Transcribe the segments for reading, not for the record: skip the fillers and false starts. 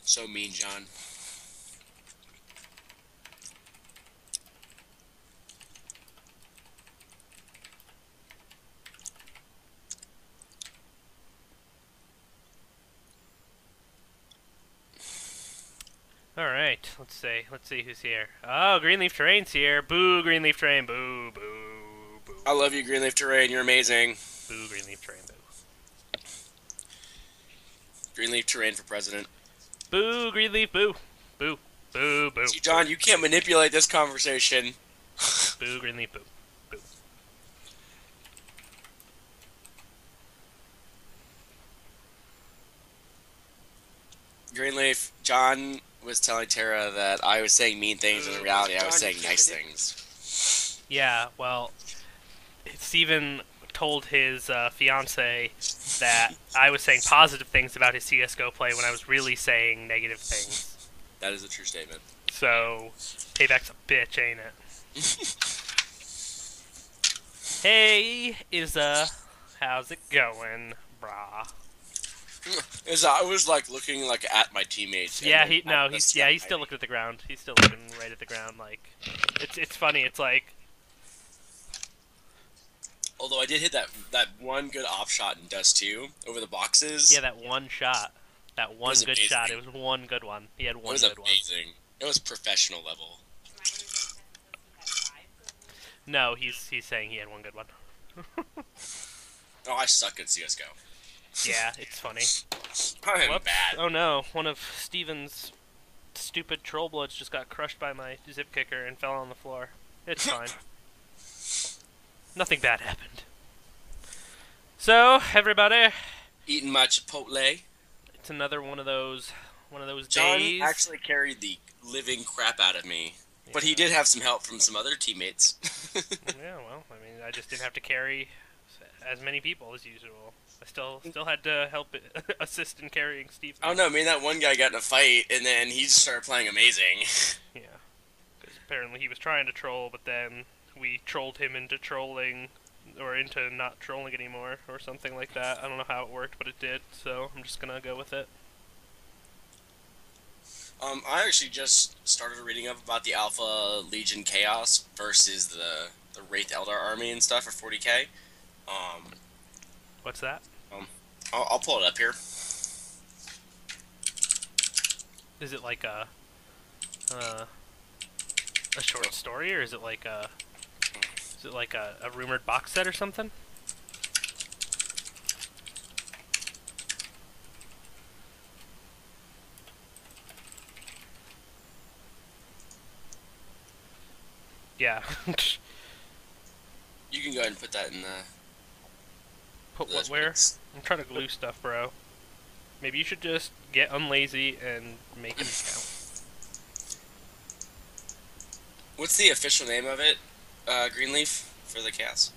So mean, John. Alright, let's see who's here. Oh, Greenleaf Terrain's here. Boo, Greenleaf Terrain. Boo, boo, boo. I love you, Greenleaf Terrain. You're amazing. Boo, Greenleaf Terrain, boo. Greenleaf Terrain for president. Boo, Greenleaf, boo. Boo, boo, boo. See, John, you can't manipulate this conversation. Boo, Greenleaf, boo. Boo. Greenleaf, John was telling Tara that I was saying mean things, and in reality I was saying nice things. Yeah, well, Steven told his fiance that I was saying positive things about his CSGO play when I was really saying negative things. That is a true statement. So, payback's a bitch, ain't it? Hey, how's it going, brah? I was like looking like at my teammates. Yeah, he's still looking at the ground. He's still looking right at the ground. Like, it's funny. It's like, although I did hit that one good off shot in Dust 2 over the boxes. yeah, that one shot, that one good shot. It was one good one. He had one good one. It was amazing. It was professional level. No, he's saying he had one good one. Oh, I suck at CS:GO. Yeah, it's funny. I am Whoops. bad. Oh no, one of Steven's stupid troll bloods just got crushed by my zip kicker and fell on the floor. It's fine. Nothing bad happened. So, everybody, Eating my Chipotle. it's another one of those John days. actually carried the living crap out of me. But he did have some help from some other teammates. Yeah, well, I mean, I just didn't have to carry as many people as usual. I still had to help assist in carrying Steve. I don't know, me and that one guy got in a fight, and then he just started playing amazing. Yeah, because apparently he was trying to troll, but then we trolled him into trolling, or into not trolling anymore, or something like that. I don't know how it worked, but it did, so I'm just gonna go with it. I actually just started reading up about the Alpha Legion Chaos versus the Wraith Eldar army and stuff for 40k. What's that? I'll pull it up here. Is it like a short story, or is it like a rumored box set or something? Yeah. You can go ahead and put that in the... Put what where? I'm trying to glue stuff, bro. Maybe you should just get unlazy and make an account. What's the official name of it, Greenleaf, for the cast?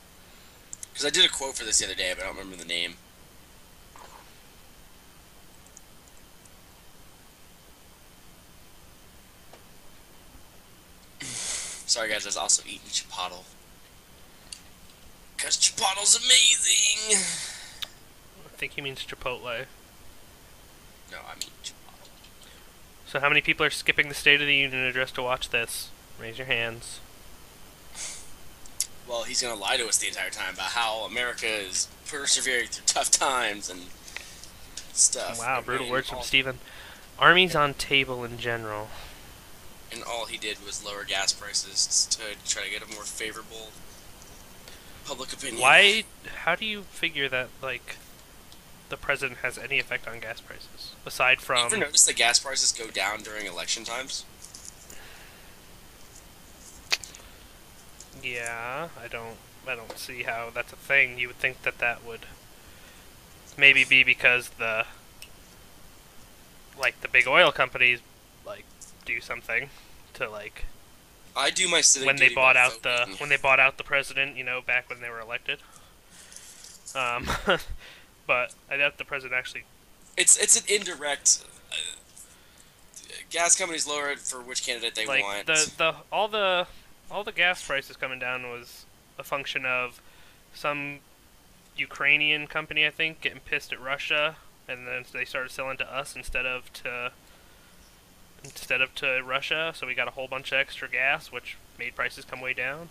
Because I did a quote for this the other day, but I don't remember the name. Sorry guys, I was also eating Chipotle. Because Chipotle's amazing! I think he means Chipotle. No, I mean Chipotle. So how many people are skipping the State of the Union address to watch this? Raise your hands. Well, he's gonna lie to us the entire time about how America is persevering through tough times and stuff. Wow, brutal words from Steven. Armies on table in general. And all he did was lower gas prices to try to get a more favorable public opinion. Why? How do you figure that, like, the president has any effect on gas prices? Aside from... You ever notice the gas prices go down during election times? Yeah, I don't see how that's a thing. You would think that that would maybe be because the big oil companies do something to I do my civic when they duty bought by out voting. the president, back when they were elected. But I doubt the president actually. It's an indirect. Gas companies lower it for which candidate they want. All the gas prices coming down was a function of some Ukrainian company, I think, getting pissed at Russia and then they started selling to us instead of to Russia. So we got a whole bunch of extra gas, which made prices come way down.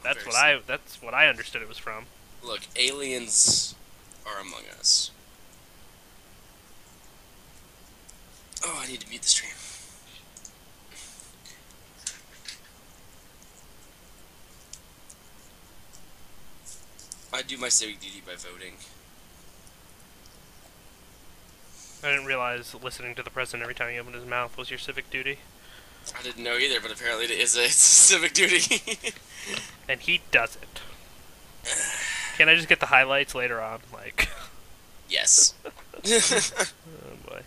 Very simple. That's what I understood it was from. Look, aliens are among us. Oh, I need to mute the stream. I do my civic duty by voting. I didn't realize listening to the president every time he opened his mouth was your civic duty. I didn't know either, but apparently it's a civic duty. And he doesn't. Can I just get the highlights later on? Like, Yes. oh boy.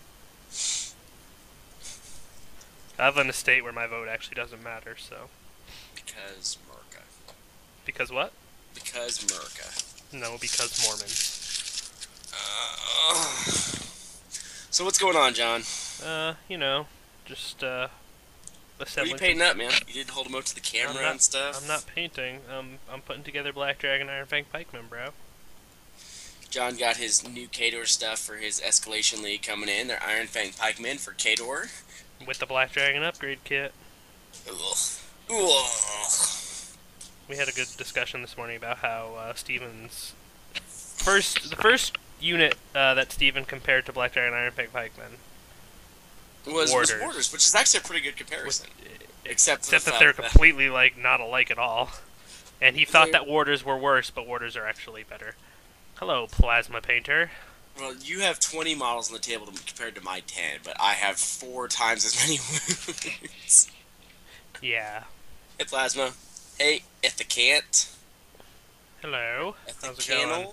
I live in a state where my vote actually doesn't matter, so. Because America. Because what? Because America. No, because Mormons. So what's going on, John? You know, just, What are assembling. you painting up, man? You didn't hold them up to the camera and stuff? I'm not painting. I'm putting together Black Dragon Iron Fang Pikeman, bro. John got his new Kador stuff for his Escalation League coming in. They're Iron Fang Pikemen for Kador. With the Black Dragon upgrade kit. Ugh. Ugh. We had a good discussion this morning about how Steven's the first unit that Steven compared to Black Dragon Iron Fang Pikeman Was Warders, which is actually a pretty good comparison. Except that they're completely like not alike at all. And he thought that Warders were worse, but Warders are actually better. Hello, Plasma Painter. Well, you have 20 models on the table compared to my 10, but I have 4 times as many wounds. Yeah. Hey, Plasma. Hey, Ethicant. Hello. How's it going?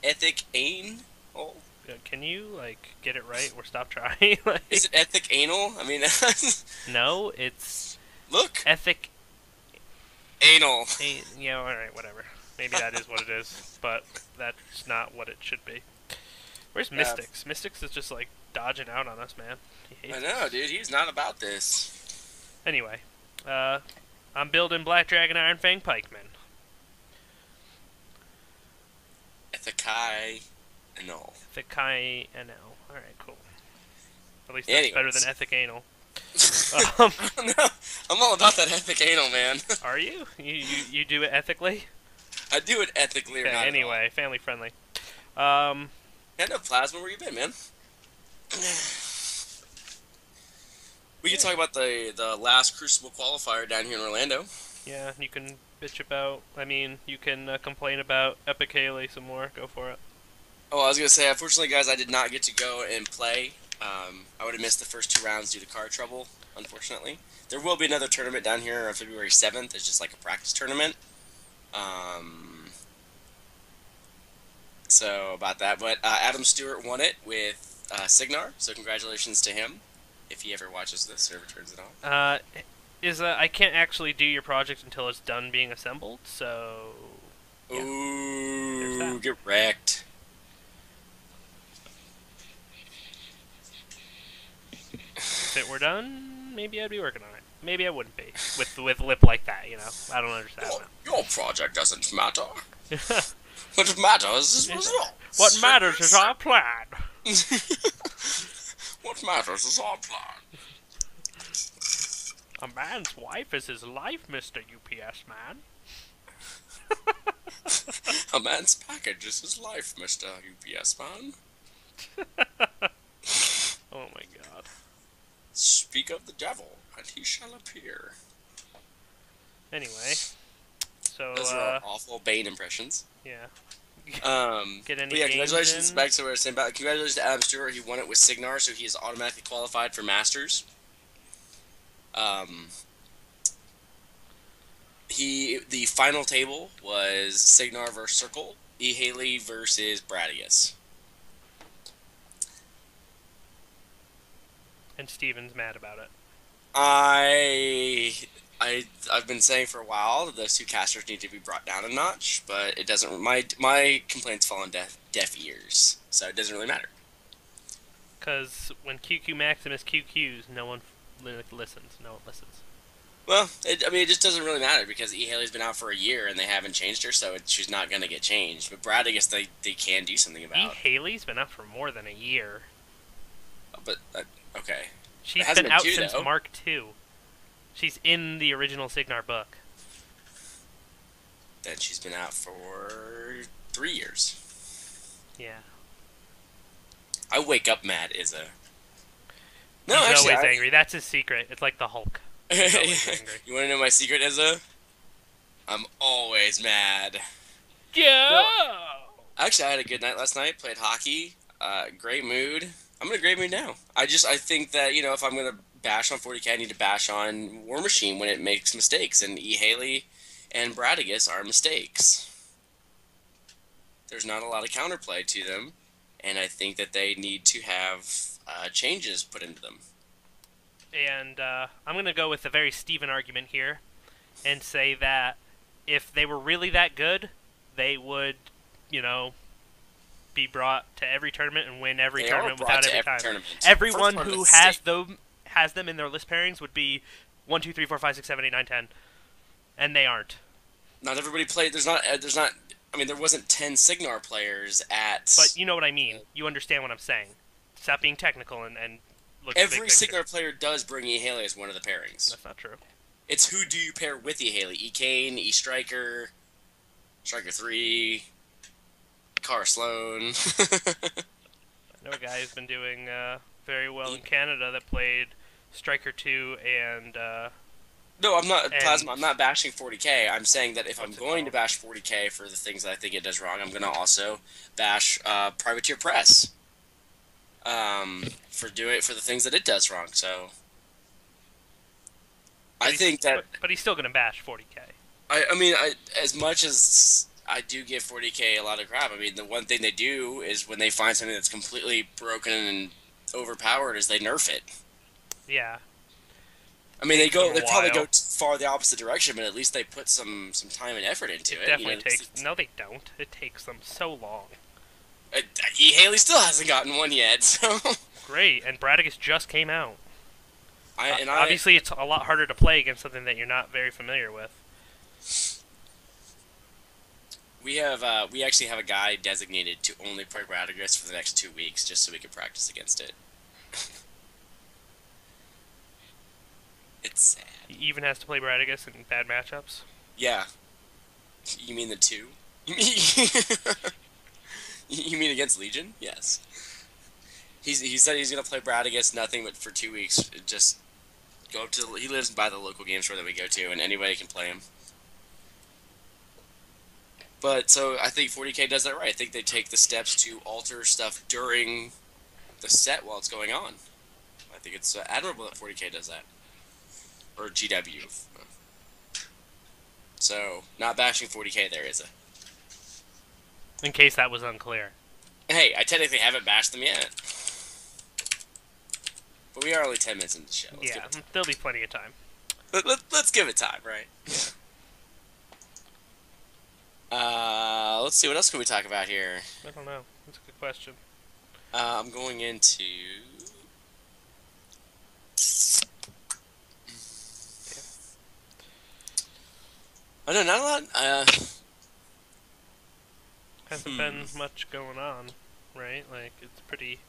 Ethic Ain? Oh. Can you, like, get it right or stop trying? Like, is it ethic anal? I mean... No, it's... Look! Ethic... Anal. Yeah, alright, whatever. Maybe that is what it is, but that's not what it should be. Where's Mystics? Mystics is just, like, dodging out on us, man. I know, dude. He's not about this. Anyway, I'm building Black Dragon Iron Fang Pikeman. Ethikai Anal. Ethikai Anal. Alright, cool. At least that's better than Ethic Anal. No, I'm all about that ethic anal, man. Are you? You do it ethically? I do it ethically or not. Anyway, family friendly. Yeah, no, Plasma, where you been, man? We can talk about the last Crucible qualifier down here in Orlando. Yeah, you can bitch about. I mean, you can complain about Epic Haley some more. Go for it. Oh, I was gonna say, unfortunately, guys, I did not get to go and play. I would have missed the first 2 rounds due to car trouble, unfortunately. There will be another tournament down here on February 7th. It's just like a practice tournament. So, about that. But Adam Stewart won it with Signar, so congratulations to him, if he ever watches this or ever turns it on. I can't actually do your project until it's done being assembled, so... Yeah. Ooh, get wrecked. If it were done, maybe I'd be working on it. Maybe I wouldn't be. With lip like that, you know. I don't understand that. Your project doesn't matter. What matters is results. What matters is our plan. What matters is our plan. A man's wife is his life, Mr. UPS man. A man's package is his life, Mr. UPS man. Oh my god. Speak of the devil, and he shall appear. Anyway, so those are our awful Bane impressions. Yeah. Get any congratulations in? Back to what I was saying about. Congratulations to Adam Stewart. He won it with Signar, so he is automatically qualified for Masters. The final table was Signar versus Circle, E. Haley versus Bradius. And Steven's mad about it. I've been saying for a while that those 2 casters need to be brought down a notch, but it doesn't. My complaints fall on deaf ears, so it doesn't really matter. Because when QQ Maximus QQs, no one listens. No one listens. Well, I mean, it just doesn't really matter because E. Haley's been out for a year and they haven't changed her, so she's not going to get changed. But Brad, I guess they can do something E. about. Haley's been out for more than a year. But okay, it She's hasn't been been out two since though. Mark II. She's in the original Signar book. Then she's been out for 3 years. Yeah. I wake up mad, Izza. No, He's actually, always angry. That's his secret. It's like the Hulk. He's always angry. You want to know my secret, Izza? I'm always mad. Joe! No, actually, I had a good night last night. Played hockey. Great mood. I'm in a great mood now. I think that if I'm gonna bash on 40K, I need to bash on War Machine when it makes mistakes, and E Haley and Bradigus are mistakes. There's not a lot of counterplay to them, and I think that they need to have changes put into them. And I'm going to go with a very Steven argument here and say that if they were really that good, they would, you know, be brought to every tournament and win every They are tournament brought without to every every time. tournament. First Everyone part of who the state. has them in their list pairings would be 1, 2, 3, 4, 5, 6, 7, 8, 9, 10, and they aren't. Not everybody played. There's not. There's not. I mean, there wasn't 10 Signar players at. But you know what I mean. You understand what I'm saying. Stop being technical and look at the Every big picture. Signar player does bring E Haley as one of the pairings. That's not true. It's who do you pair with E Haley? E Kane, E Striker, Striker 3, Car Sloan. I know a guy who's been doing very well in Canada that played Striker 2 and No, I'm not And- Plasma. I'm not bashing 40K. I'm saying that if I'm What's it going to called? bash 40K for the things that I think it does wrong, I'm going to also bash Privateer Press for the things that it does wrong. So I think that but he's still going to bash 40K. I mean, as much as I do give 40K a lot of crap, I mean, the one thing they do is when they find something that's completely broken and overpowered, is they nerf it. Yeah. I mean, Takes them a they probably while. go far the opposite direction, but at least they put some time and effort into it. Definitely takes. No, they don't. It takes them so long. E. Haley still hasn't gotten one yet, so Great, and Bradigus just came out. I Obviously, it's a lot harder to play against something that you're not very familiar with. we actually have a guy designated to only play Radagast for the next 2 weeks, just so we can practice against it. It's sad. He even has to play Bradigus in bad matchups. Yeah. You mean the two? You mean against Legion? Yes. He said he's gonna play Bradigus nothing but for 2 weeks. Just go up to he lives by the local game store that we go to, and anybody can play him. But so I think 40K does that right. I think they take the steps to alter stuff during the set while it's going on. I think it's admirable that 40K does that, or GW. So not bashing 40K there is a. In case that was unclear. Hey, I technically haven't bashed them yet. But we are only 10 minutes into the show. Yeah, there'll be plenty of time. Let's give it time, right? Let's see, what else can we talk about here? I don't know. That's a good question. I'm going into... Oh, no, not a lot. Hasn't been much going on, right? Like, it's pretty.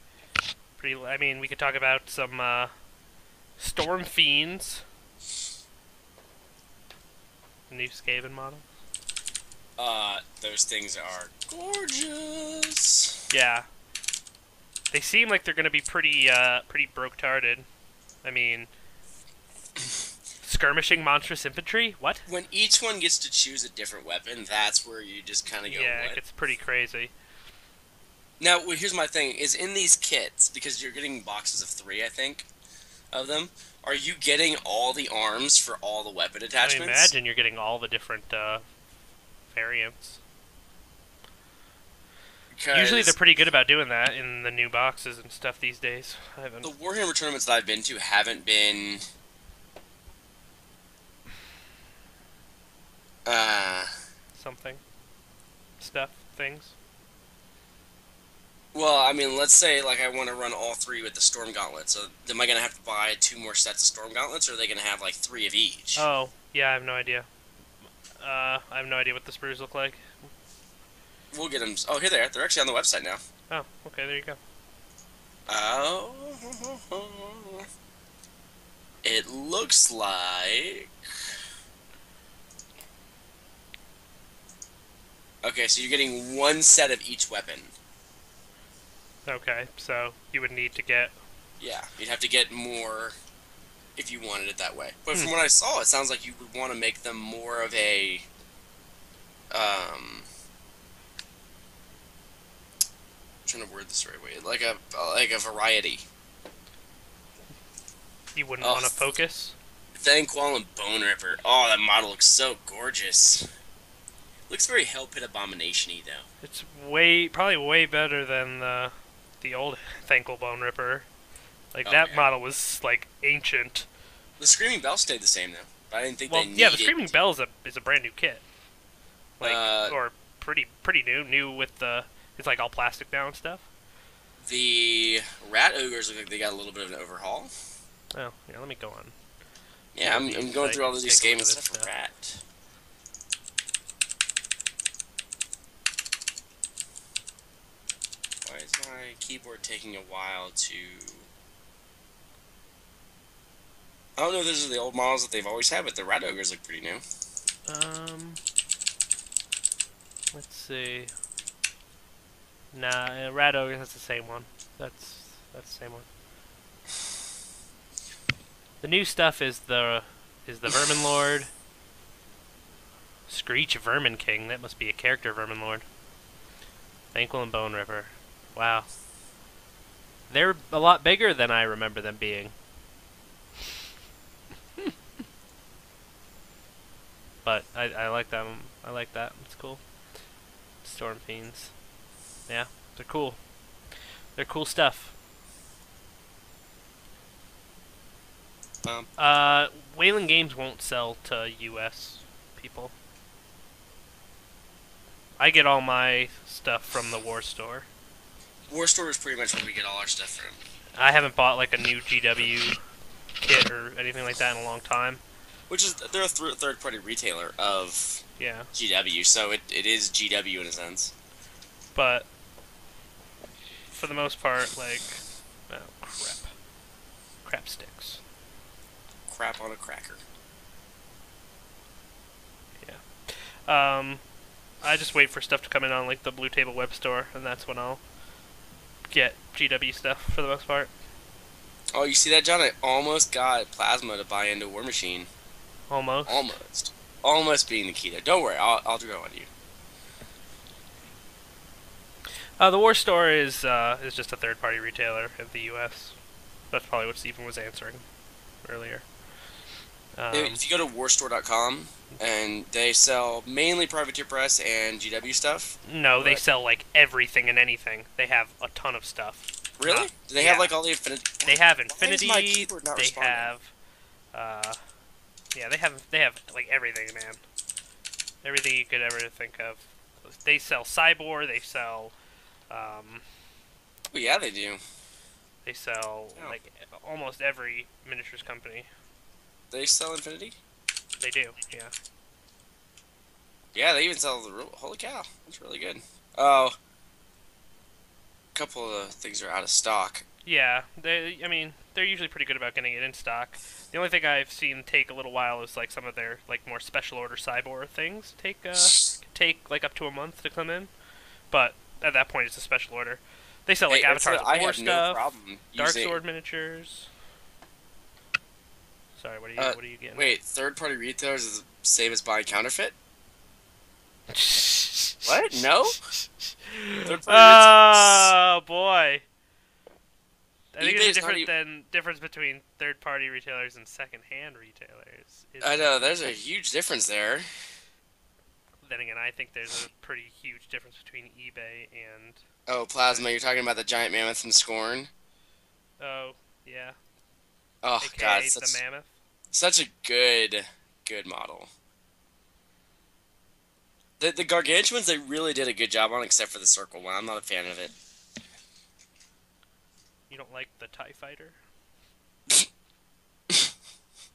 I mean, we could talk about some Storm Fiends. The new Skaven model. Those things are gorgeous. Yeah. They seem like they're going to be pretty broke-tarded. I mean, skirmishing monstrous infantry? What? When each one gets to choose a different weapon, that's where you just kind of go, Yeah, what? it gets pretty crazy. Now, here's my thing: is in these kits, because you're getting boxes of 3, I think, of them. Are you getting all the arms for all the weapon I attachments? imagine you're getting all the different variants. Usually they're pretty good about doing that in the new boxes and stuff these days. I haven't. The Warhammer tournaments that I've been to haven't been Something. Stuff. Things. Well, I mean, let's say like I want to run all three with the Storm Gauntlet. So am I gonna have to buy two more sets of Storm Gauntlets, or are they gonna have like three of each? Oh, yeah, I have no idea. I have no idea what the sprues look like. We'll get them. Oh, here they are. They're actually on the website now. Oh, okay, there you go. Oh, it looks like. Okay, so you're getting one set of each weapon. Okay, so you would need to get. Yeah, you'd have to get more if you wanted it that way. But Hmm. from what I saw, it sounds like you would want to make them more of a I'm trying to word this the right way, like a variety. You wouldn't Oh, want to focus. Thanquol and Bone Ripper. Oh, that model looks so gorgeous. Looks very Hell Pit Abomination-y though. It's probably way better than the old Thankful Bone Ripper. Like Oh that yeah. model was like ancient. The Screaming Bell stayed the same though. But I didn't think Well, they yeah, the needed. Screaming Bell is a brand new kit. Like Uh, or pretty new with the it's like all plastic now and stuff. the Rat Ogres look like they got a little bit of an overhaul. Oh, yeah, let me go on. Yeah, I'm going through all of these Take a look games at and this stuff for stuff. Rat. Why is my keyboard taking a while to... I don't know if those are the old models that they've always had, but the Rat Ogres look pretty new. Um, let's see. Nah, Rat Ogre, that's the same one. That's the same one. The new stuff is the Vermin Lord, Screech Vermin King. That must be a character Vermin Lord. Thankful and Bone Ripper. Wow, they're a lot bigger than I remember them being. But I like them. I like that. It's cool. Storm Fiends. Yeah, they're cool. They're cool stuff. Um, Wayland Games won't sell to U.S. people. I get all my stuff from the War Store. War Store is pretty much where we get all our stuff from. I haven't bought like a new GW kit or anything like that in a long time. Which is, they're a third-party retailer of Yeah, GW, so it is GW in a sense. but for the most part, like, oh crap sticks. Crap on a cracker. Yeah. I just wait for stuff to come in on like the Blue Table web store, and that's when I'll get GW stuff for the most part. Oh, you see that, John? I almost got Plasma to buy into War Machine. Almost. Almost. Almost being the key there. Don't worry, I'll go on you. The War Store is just a third-party retailer in the U.S. That's probably what Stephen was answering earlier. If you go to warstore.com, and they sell mainly Privateer Press and GW stuff. No, they But sell like everything and anything. They have a ton of stuff. really? Do they Yeah. have like all the Infinity? They have Why is Infinity. my keyboard not They responding? have, yeah, they have like everything, man. Everything you could ever think of. They sell Cyborg. They sell, Oh, yeah, they do. they sell Oh. like almost every miniatures company. They sell Infinity? They do, yeah. Yeah, they even sell the real. Holy cow, that's really good. Oh, a couple of things are out of stock. Yeah, I mean, they're usually pretty good about getting it in stock. The only thing I've seen take a little while is like some of their like more special order Cyborg things take like up to a month to come in. But at that point, it's a special order. They sell like Hey, Avatars of I War have no stuff, problem Dark using. Sword miniatures. Sorry, what are you getting? Wait, third-party retailers is the same as buying counterfeit? What? No. Third-party Oh boy. I think eBay there's is not difference between third-party retailers and second-hand retailers. I know there's a huge difference there. Then again, I think there's a pretty huge difference between eBay and. Oh, Plasma, you're talking about the giant mammoth from Scorn. Oh, yeah. Oh God, AKA the Mammoth. such a good model. The gargantuans they really did a good job on, except for the circle one. I'm not a fan of it. You don't like the TIE Fighter?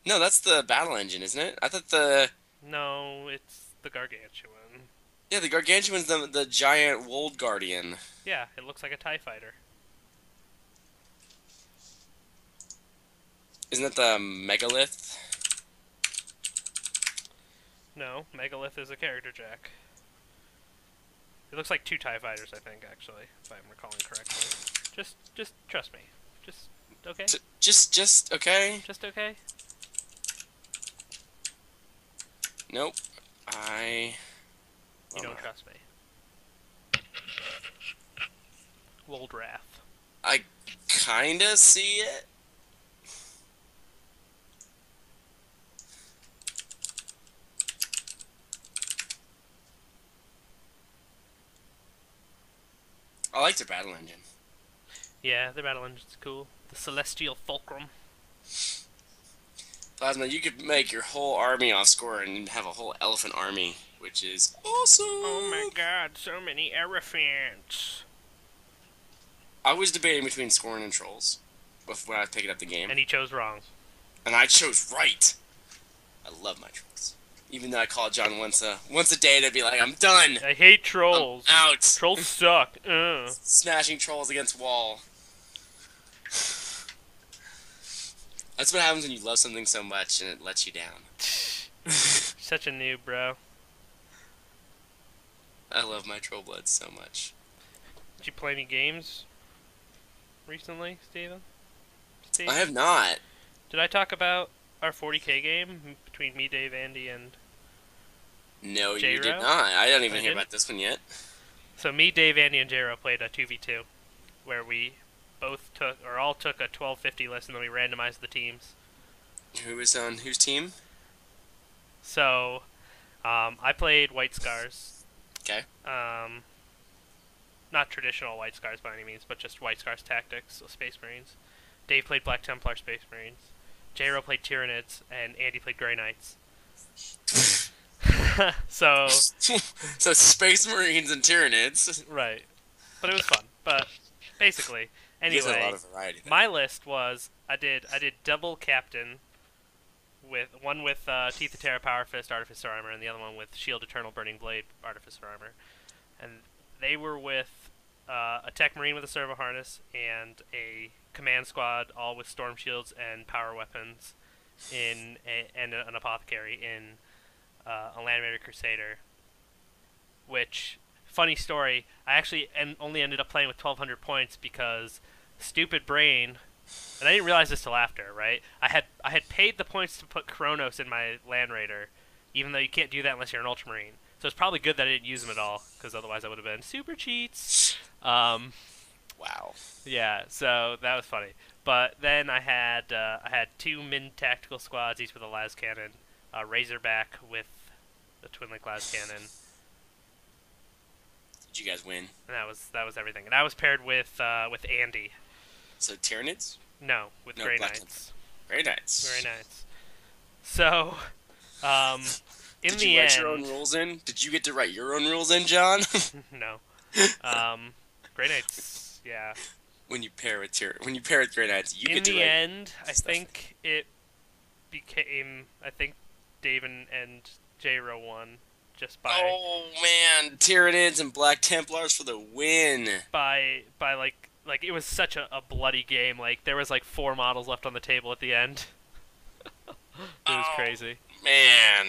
No, that's the battle engine, isn't it? I thought the No, it's the Gargantuan. yeah, the Gargantuan's the giant Wold Guardian. Yeah, it looks like a TIE Fighter. Isn't that the Megalith? No, Megalith is a character jack. It looks like two TIE Fighters, I think, actually, if I'm recalling correctly. Just trust me. Just okay. Just okay. Just okay. Nope. I. You Oh don't my. trust me. Woldrath. I kinda see it. I like their battle engine. Yeah, the battle engine's cool. The Celestial Fulcrum. Plasma, you could make your whole army off score and have a whole elephant army, which is awesome. Oh my god, so many elephants. I was debating between Scorn and Trolls when I was picking up the game, And he chose wrong. and I chose right. I love my Trolls, even though I call John once a day to be like, I'm done. I hate trolls. I'm out. Trolls suck. Smashing trolls against wall. That's what happens when you love something so much and it lets you down. Such a noob, bro. I love my Troll Bloods so much. Did you play any games recently, Steven? I have not. Did I talk about our 40k game between me, Dave, Andy, and No, you J-Ro? did not. I don't even I hear didn't? about this one yet. So me, Dave, Andy, and J-Ro played a 2v2 where we both took, or all took a 1250 list, and then we randomized the teams. Who was on whose team? So, I played White Scars. Okay. Not traditional White Scars by any means, but just White Scars tactics, so Space Marines. Dave played Black Templar Space Marines. J-Ro played Tyranids, and Andy played Grey Knights. So, So Space Marines and Tyranids. right. But it was fun. But basically, You guys had a anyway, lot of variety there. my list was I did double captain with one with Teeth of Terra Power Fist Artificer Armor and the other one with Shield Eternal Burning Blade Artificer Armor, and they were with a Tech Marine with a Servo Harness and a command squad all with storm shields and power weapons and an apothecary in a Landmaker Crusader. Which, funny story, I actually only ended up playing with 1,200 points because stupid brain, and I didn't realize this till after, right? I had paid the points to put Kronos in my Land Raider, even though you can't do that unless you're an Ultramarine. So it's probably good that I didn't use them at all, because otherwise I would have been super cheats. Wow. Yeah, so that was funny. But then I had two min tactical squads, each with a las cannon, Razorback with the twin link las cannon, Did you guys win? and that was everything. And I was paired with Andy. So Tyranids? No, with No, Grey Black Knights. Very nice. Very nice. So, in Did the you write end, your own rules in? Did you get to write your own rules in, John? no. Grey Knights, yeah. when you pair with Grey Knights, you In get to the write end, I stuff. think it became. I think Dave and J-Ro won just by Oh man, Tyranids and Black Templars for the win. by like it was such a bloody game. Like there was like 4 models left on the table at the end. It was crazy. Man.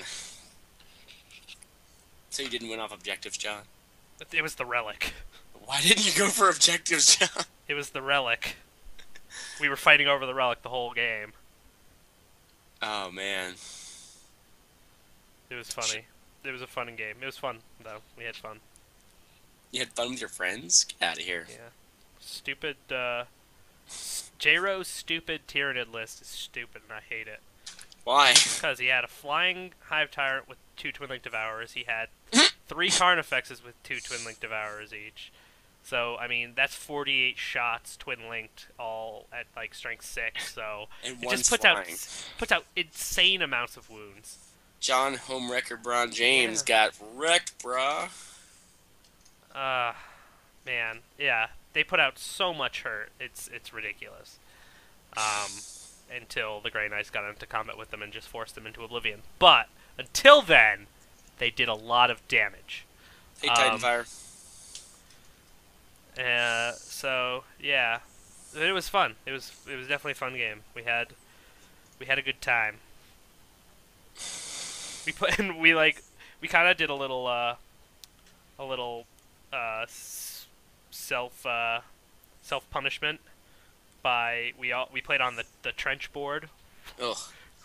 So you didn't win off objectives, John? It was the relic. Why didn't you go for objectives, John? It was the relic. We were fighting over the relic the whole game. Oh man. It was funny. It was a fun game. It was fun though. We had fun. You had fun with your friends? Get out of here. Yeah. Stupid. J-Ro's stupid Tyranid list is stupid, and I hate it. Why? Because he had a flying Hive Tyrant with 2 Twin Link Devourers. He had 3 Carnifexes with 2 Twin Link Devourers each. So, I mean, that's 48 shots Twin Linked, all at like strength 6. So And it one's just puts out insane amounts of wounds. John Homewrecker Braun James got wrecked, brah. Man, yeah. they put out so much hurt. It's ridiculous. Until the Grey Knights got into combat with them and just forced them into oblivion. But until then, they did a lot of damage. Hey, Titanfire. So yeah, it was fun. It was definitely a fun game. We had a good time. We put and we kind of did a little self self punishment by we played on the trench board, Ugh.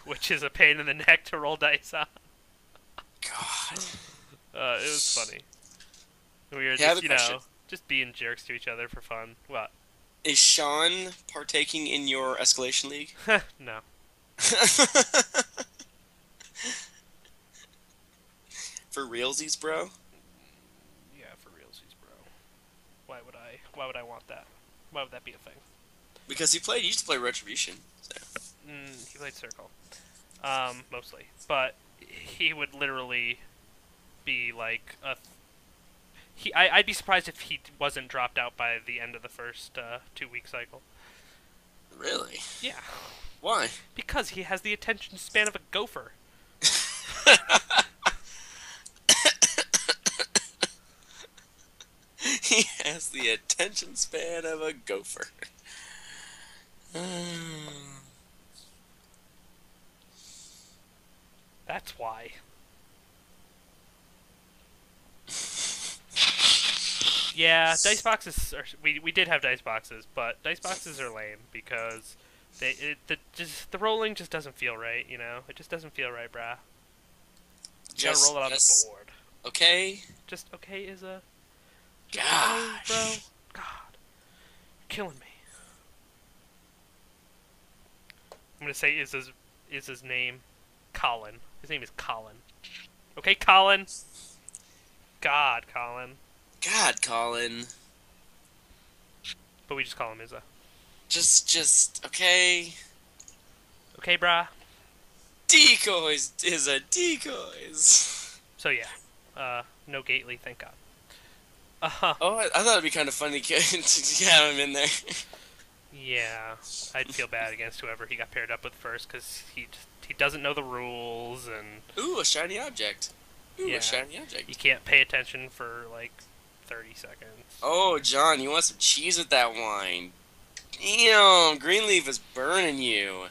which is a pain in the neck to roll dice on. God. It was funny. We were Hey, I have just a question. just being jerks to each other for fun. What? Is Sean partaking in your Escalation League? No. For realsies, bro? Yeah, for realsies, bro. Why would I want that? Why would that be a thing? Because he used to play Retribution. So. He played Circle, mostly. But he would literally be like a. I'd be surprised if he wasn't dropped out by the end of the first 2-week cycle. Really? Yeah. Why? Because he has the attention span of a gopher. He has the attention span of a gopher. That's why. Yeah, dice boxes. We did have dice boxes, but dice boxes are lame because the rolling just doesn't feel right. You know, it just doesn't feel right, brah. You gotta roll it on the board. Okay. Just okay is a. Gosh. Bro, God, you're killing me. I'm gonna say is his name Colin. His name is Colin. Okay, Colin. God, Colin. God, Colin. But we just call him Izza. Just okay. Okay, brah. Decoys is a decoys. So yeah, no Gately, thank God. Oh, I thought it'd be kind of funny to have him in there. Yeah, I'd feel bad against whoever he got paired up with first because he doesn't know the rules and. Ooh, a shiny object. Ooh, Yeah, a shiny object. you can't pay attention for like 30 seconds. Oh, John, you want some cheese with that wine? Damn, Greenleaf is burning you.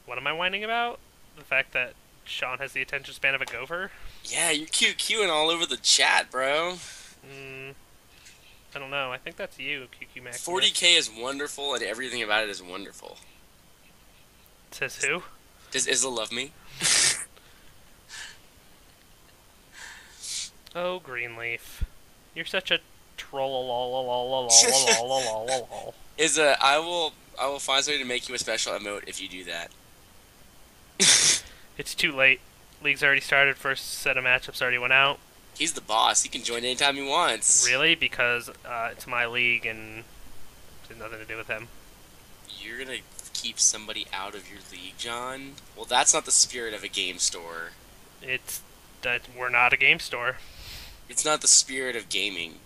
What am I whining about? The fact that Sean has the attention span of a gopher? Yeah, you're QQing all over the chat, bro. I don't know. I think that's you, QQ Max. 40K is wonderful, and everything about it is wonderful. Says who? Does Isla love me? Oh, Greenleaf. You're such a troll. Isla, I will find somebody to make you a special emote if you do that. It's too late. League's already started. First set of matchups already went out. He's the boss. He can join anytime he wants. Really? Because it's my league and it has nothing to do with him. You're gonna keep somebody out of your league, John? Well, that's not the spirit of a game store. It's that we're not a game store. It's not the spirit of gaming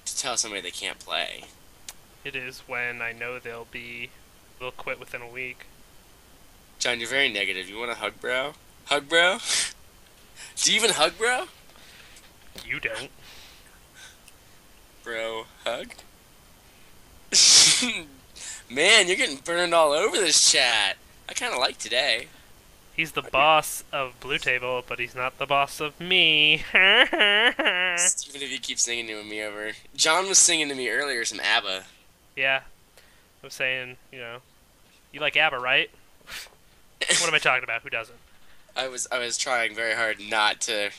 to tell somebody they can't play. It is when I know they'll quit within a week. John, you're very negative. You want a hug, bro? Hug, bro? Do you even hug, bro? You don't. Bro, hug? Man, you're getting burned all over this chat. I kind of like today. He's the boss of Blue Table, but he's not the boss of me. Even if you keep singing to me over. John was singing to me earlier some ABBA. Yeah. I was saying, you like ABBA, right? What am I talking about? Who doesn't? I was trying very hard not to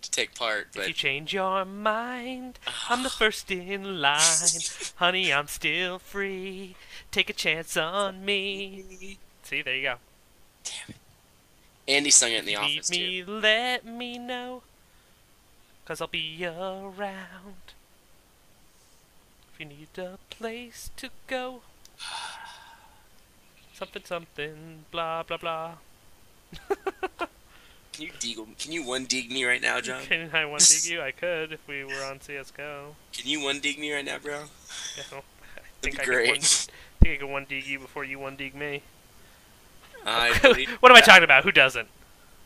take part, but if you change your mind, I'm the first in line. Honey, I'm still free. Take a chance on me. See, there you go. Damn it. Andy sung it in the If you office need me, too. let me know, 'cause I'll be around. If you need a place to go, something, blah, blah, blah. Can you one dig me right now, John? Can I one dig you? I could if we were on CS:GO. Can you one dig me right now, bro? You know, I That'd think be I could one. great. Think I could one dig you before you one dig me. I believe What am I that. talking about? Who doesn't?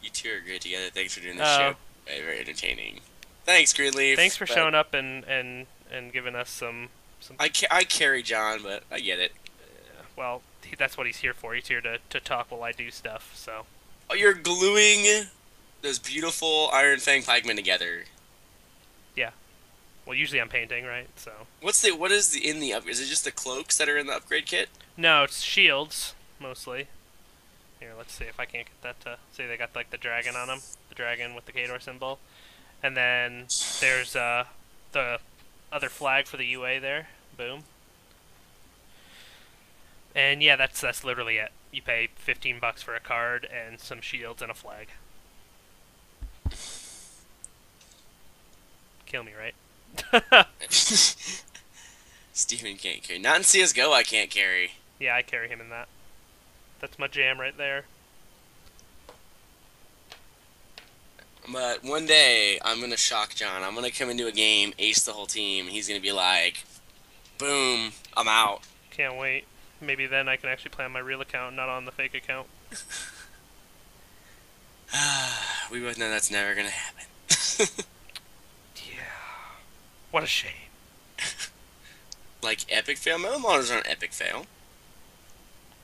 You two are great together. Thanks for doing this Oh, show. Very entertaining. Thanks, thanks Greenleaf. for But showing up and giving us some. I carry John, but I get it. Well, that's what he's here for. He's here to talk while I do stuff. So Oh, you're gluing those beautiful Iron Fang Pikemen together. yeah. Well, usually I'm painting, right? So What is the in the up? Is it just the cloaks that are in the upgrade kit? no, it's shields mostly. Here, let's see if I can't get that to see. They got like the dragon on them, the dragon with the Kador symbol, and then there's the other flag for the UA there. Boom. And yeah, that's literally it. You pay $15 for a card and some shields and a flag. Kill me, right? Steven can't carry. Not in CS:GO. I can't carry. Yeah, I carry him in that. That's my jam right there. But one day I'm gonna shock John. I'm gonna come into a game, ace the whole team. And he's gonna be like, "Boom, I'm out." Can't wait. Maybe then I can actually play on my real account, not on the fake account. We both know that's never gonna happen. Yeah. What a shame. Like epic fail. Metal models aren't epic fail.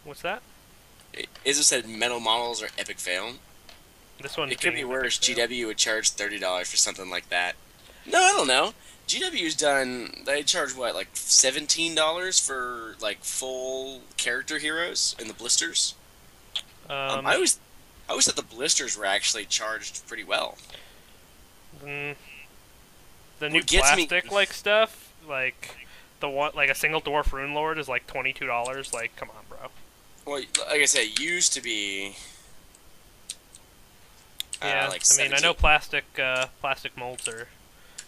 What's that? Izzo said metal models are epic fail. This one. It could be worse. GW would charge $30 for something like that. No, I don't know. GW's done. They charge what, like $17 for like full character heroes in the blisters. I always thought the blisters were actually charged pretty well. mm, the new What gets me- plastic like stuff, like the one, like a single dwarf rune lord is like $22. Like, come on, bro. Well, like I said, it used to be. Yeah, Like I mean, I 17. know plastic molds are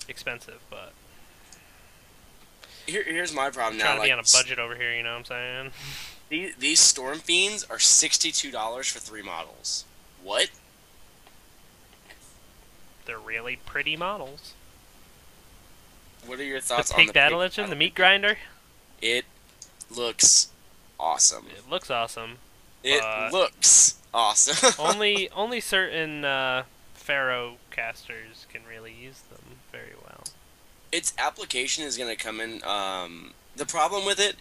expensive, but Here's my problem I'm now. trying to Like be on a budget over here. You know what I'm saying? these Storm Fiends are $62 for 3 models. What? They're really pretty models. What are your The thoughts on pig the battle engine, the meat grinder. It looks awesome. It looks awesome. It looks awesome. only certain Pharaoh casters can really use them very well. Its application is going to come in. The problem with it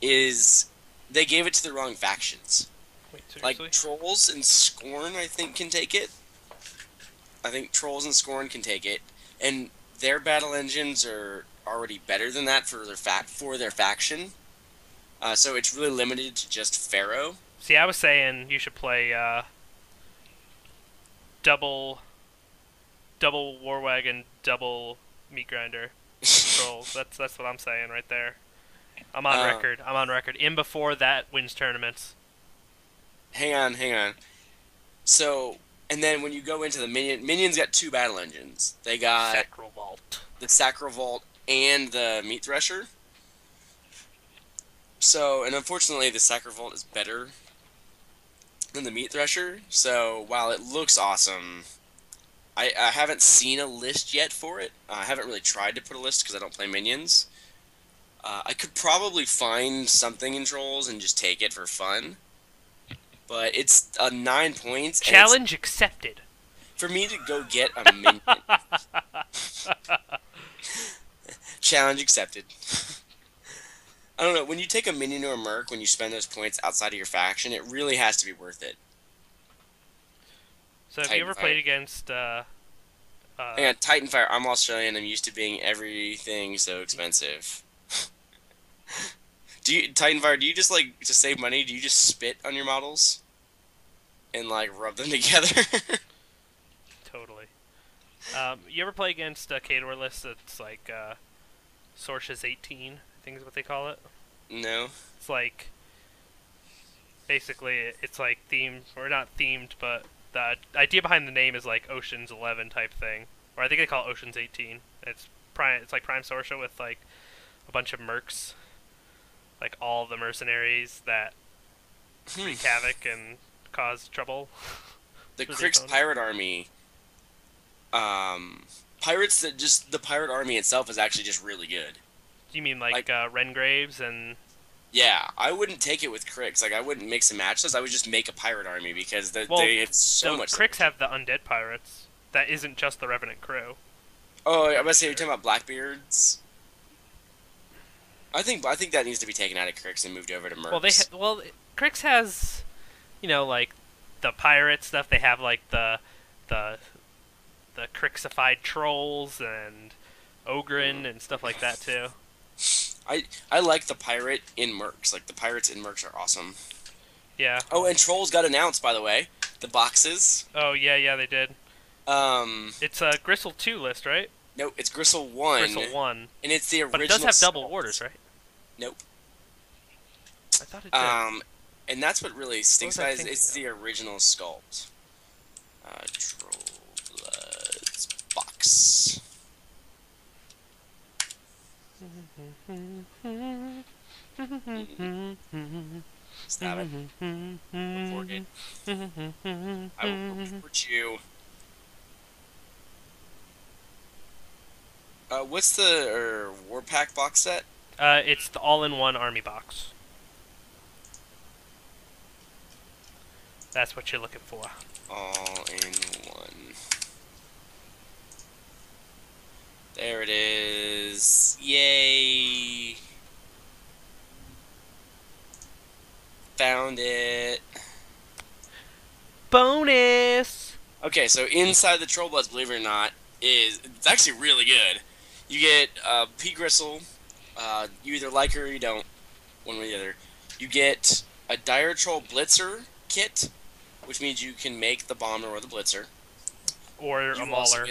is they gave it to the wrong factions. Wait, seriously? Like Trolls and Scorn, I think can take it. I think Trolls and Scorn can take it, and their battle engines are already better than that for their faction. So it's really limited to just Pharaoh. See, I was saying you should play double war wagon, double meat grinder trolls. That's what I'm saying right there. I'm on record. I'm on record. In before that wins tournaments. Hang on. So, and then when you go into the minions got 2 battle engines. They got Sacral Vault. the Sacrovault and the Meat Thresher. So, and unfortunately, the Sacrovault is better than the Meat Thresher. So, while it looks awesome, I haven't seen a list yet for it. I haven't really tried to put a list because I don't play minions. I could probably find something in Trolls and just take it for fun. But it's 9 points. And Challenge accepted. for me to go get a minion. Challenge accepted. I don't know, when you take a minion or a merc, when you spend those points outside of your faction, it really has to be worth it. So have you ever played against Hang on, Titanfire, I'm Australian, I'm used to being everything so expensive. Titanfire, do you just, like, to save money, do you just spit on your models? And, like, rub them together? Totally. You ever play against a Kador list that's like Sources 18, I think is what they call it? No. It's like, basically, it's like themed, or not themed, but the idea behind the name is like Ocean's 11 type thing. Or I think they call it Ocean's 18. It's like Prime Sorcia with like a bunch of mercs. Like all the mercenaries that wreak havoc and cause trouble. The for the Krix opponent. pirate army, pirates that just the pirate army itself is actually just really good. Do you mean Like, like Rengraves and? yeah, I wouldn't take it with Krix. Like, I wouldn't mix and match those. I would just make a pirate army because Well, it's so the much Cricks synergy. have the undead pirates. That isn't just the Revenant crew. Oh, I'm Pretty about to say you're sure. talking about Blackbeards. I think that needs to be taken out of Krix and moved over to Well, Mercs. Crix has, like the pirate stuff. They have like the the Crixified trolls and Ogren and stuff like that too. I like the pirate in Mercs. Like the pirates in Mercs are awesome. Yeah. Oh, and Trolls got announced by the way. The boxes. Oh yeah, yeah, they did. Um, It's a Gristle 2 list, right? no, it's Gristle One, Gristle 1, and it's the but it does original have double sculpt. orders, right? Nope. I thought it did. Um, and that's what really What stinks was I about it. Is thinking it's the original sculpt. Troll Bloods box. Stab it. Report it. I will report you. What's the War Pack box set? It's the all-in-one army box. That's what you're looking for. All in one. There it is. Yay! Found it. Bonus. Okay, so inside the Troll Bloods, believe it or not, it's actually really good. You get P Gristle. You either like her or you don't. One way or the other. You get a Dire Troll Blitzer kit, which means you can make the Bomber or the Blitzer. Or a Mauler.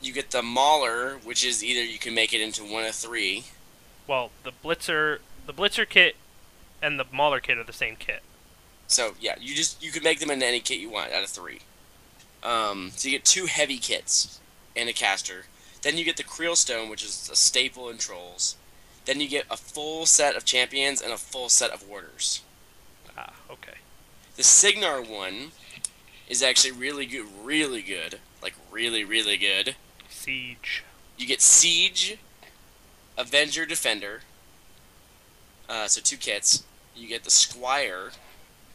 You get the Mauler, which is either you can make it into one of three. Well, the Blitzer kit and the Mauler kit are the same kit. So yeah, you can make them into any kit you want out of three. So you get two heavy kits and a caster. Then you get the Creel Stone, which is a staple in Trolls. Then you get a full set of champions and a full set of warders. Ah, okay. The Signar one is actually really good, like really good. Siege. You get Siege, Avenger, Defender, so two kits. You get the Squire,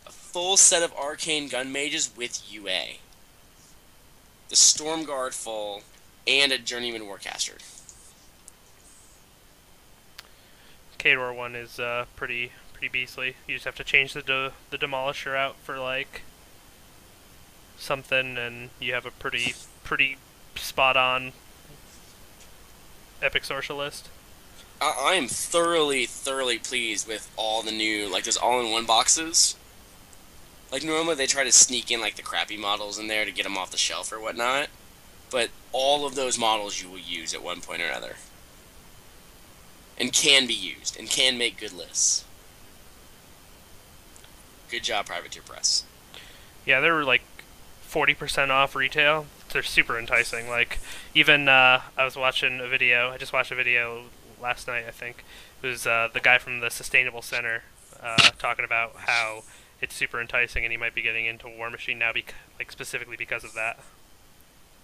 a full set of Arcane Gun Mages with UA, the Stormguard full, and a Journeyman Warcaster. Kador one is pretty beastly. You just have to change the Demolisher out for like something, and you have a pretty spot on Epic Sorceress. I am thoroughly pleased with all the new, like, those all-in-one boxes. Like, normally they try to sneak in, like, the crappy models in there to get them off the shelf or whatnot. But all of those models you will use at one point or another. And can be used, and can make good lists. Good job, Privateer Press. Yeah, they were like 40% off retail. They're super enticing. Like, even I was watching a video. I just watched a video last night, I think. It was the guy from the Sustainable Center talking about how it's super enticing, and he might be getting into War Machine now, like specifically because of that.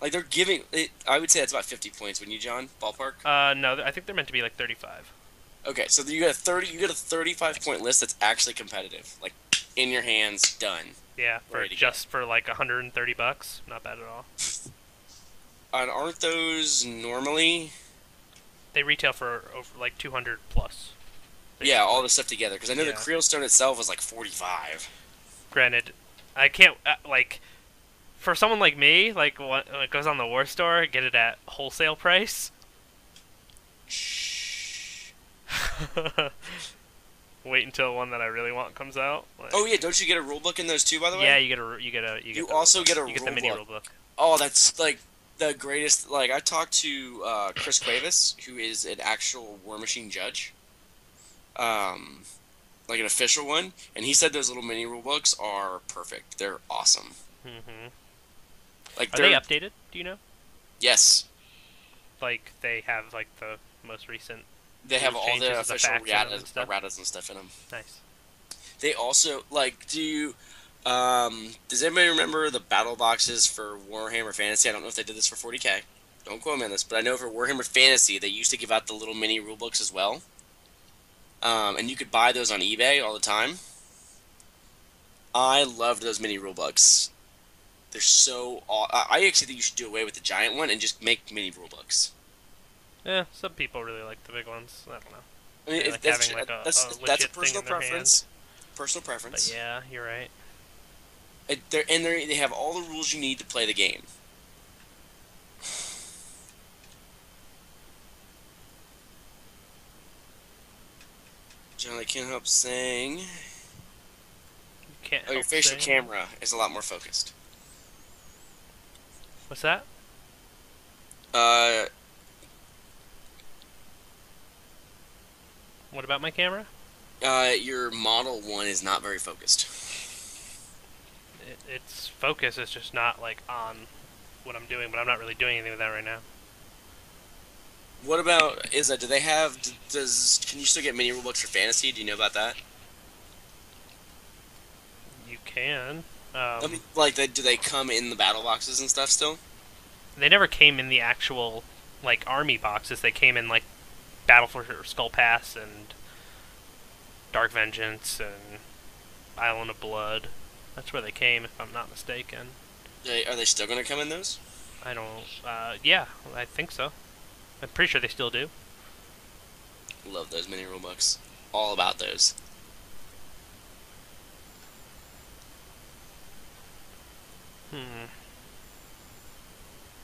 Like, they're giving it, I would say that's about 50 points, wouldn't you, John? Ballpark? No, I think they're meant to be like 35. Okay, so you got a 35-point list that's actually competitive. Like, in your hands, done. Yeah, for like $130, not bad at all. And aren't those normally? They retail for over like 200 plus. Yeah, all the stuff together. Because I know the Yeah. Creel Stone itself was like 45. Granted, I can't like for someone like me, like when it goes on the War Store, get it at wholesale price. Shh. Wait until one that I really want comes out. Like, Oh yeah, don't you get a rulebook in those too? By the way. yeah, you get also get a you get the mini rulebook. rulebook. Oh, that's like the greatest. Like I talked to Chris Cuevas, who is an actual War Machine judge, like an official one, and he said those little mini rulebooks are perfect. They're awesome. Mm-hmm. Like Are they updated? Do you know? Yes, Like they have like the most recent. they have all changes the of the official facts in them and erratas and stuff in them. Nice. They also like do you Does anybody remember the battle boxes for Warhammer Fantasy? I don't know if they did this for 40K. Don't quote me on this, but I know for Warhammer Fantasy they used to give out the little mini rulebooks as well. And you could buy those on eBay all the time. I loved those mini rulebooks. They're so. I actually think you should do away with the giant one and just make mini rulebooks. Yeah, some people really like the big ones. I don't know. I mean, They like having like that's a legit thing personal in their hand. preference. Personal But preference. yeah, you're right. They have all the rules you need to play the game. John, I can't help saying. You can't Oh, your help facial saying. camera is a lot more focused. What's that? Uh, What about my camera? your model one is not very focused. Its focus is just not like on what I'm doing, but I'm not really doing anything with that right now. What about do they have? Can you still get mini rulebooks for fantasy? Do you know about that? You can. I mean, like, do they come in the battle boxes and stuff still? They never came in the actual like army boxes. They came in like Battle for Skull Pass and Dark Vengeance and Island of Blood. That's where they came, if I'm not mistaken. Are they still going to come in those? I don't. Yeah, I think so. I'm pretty sure they still do. Love those mini rulebooks. All about those. Hmm.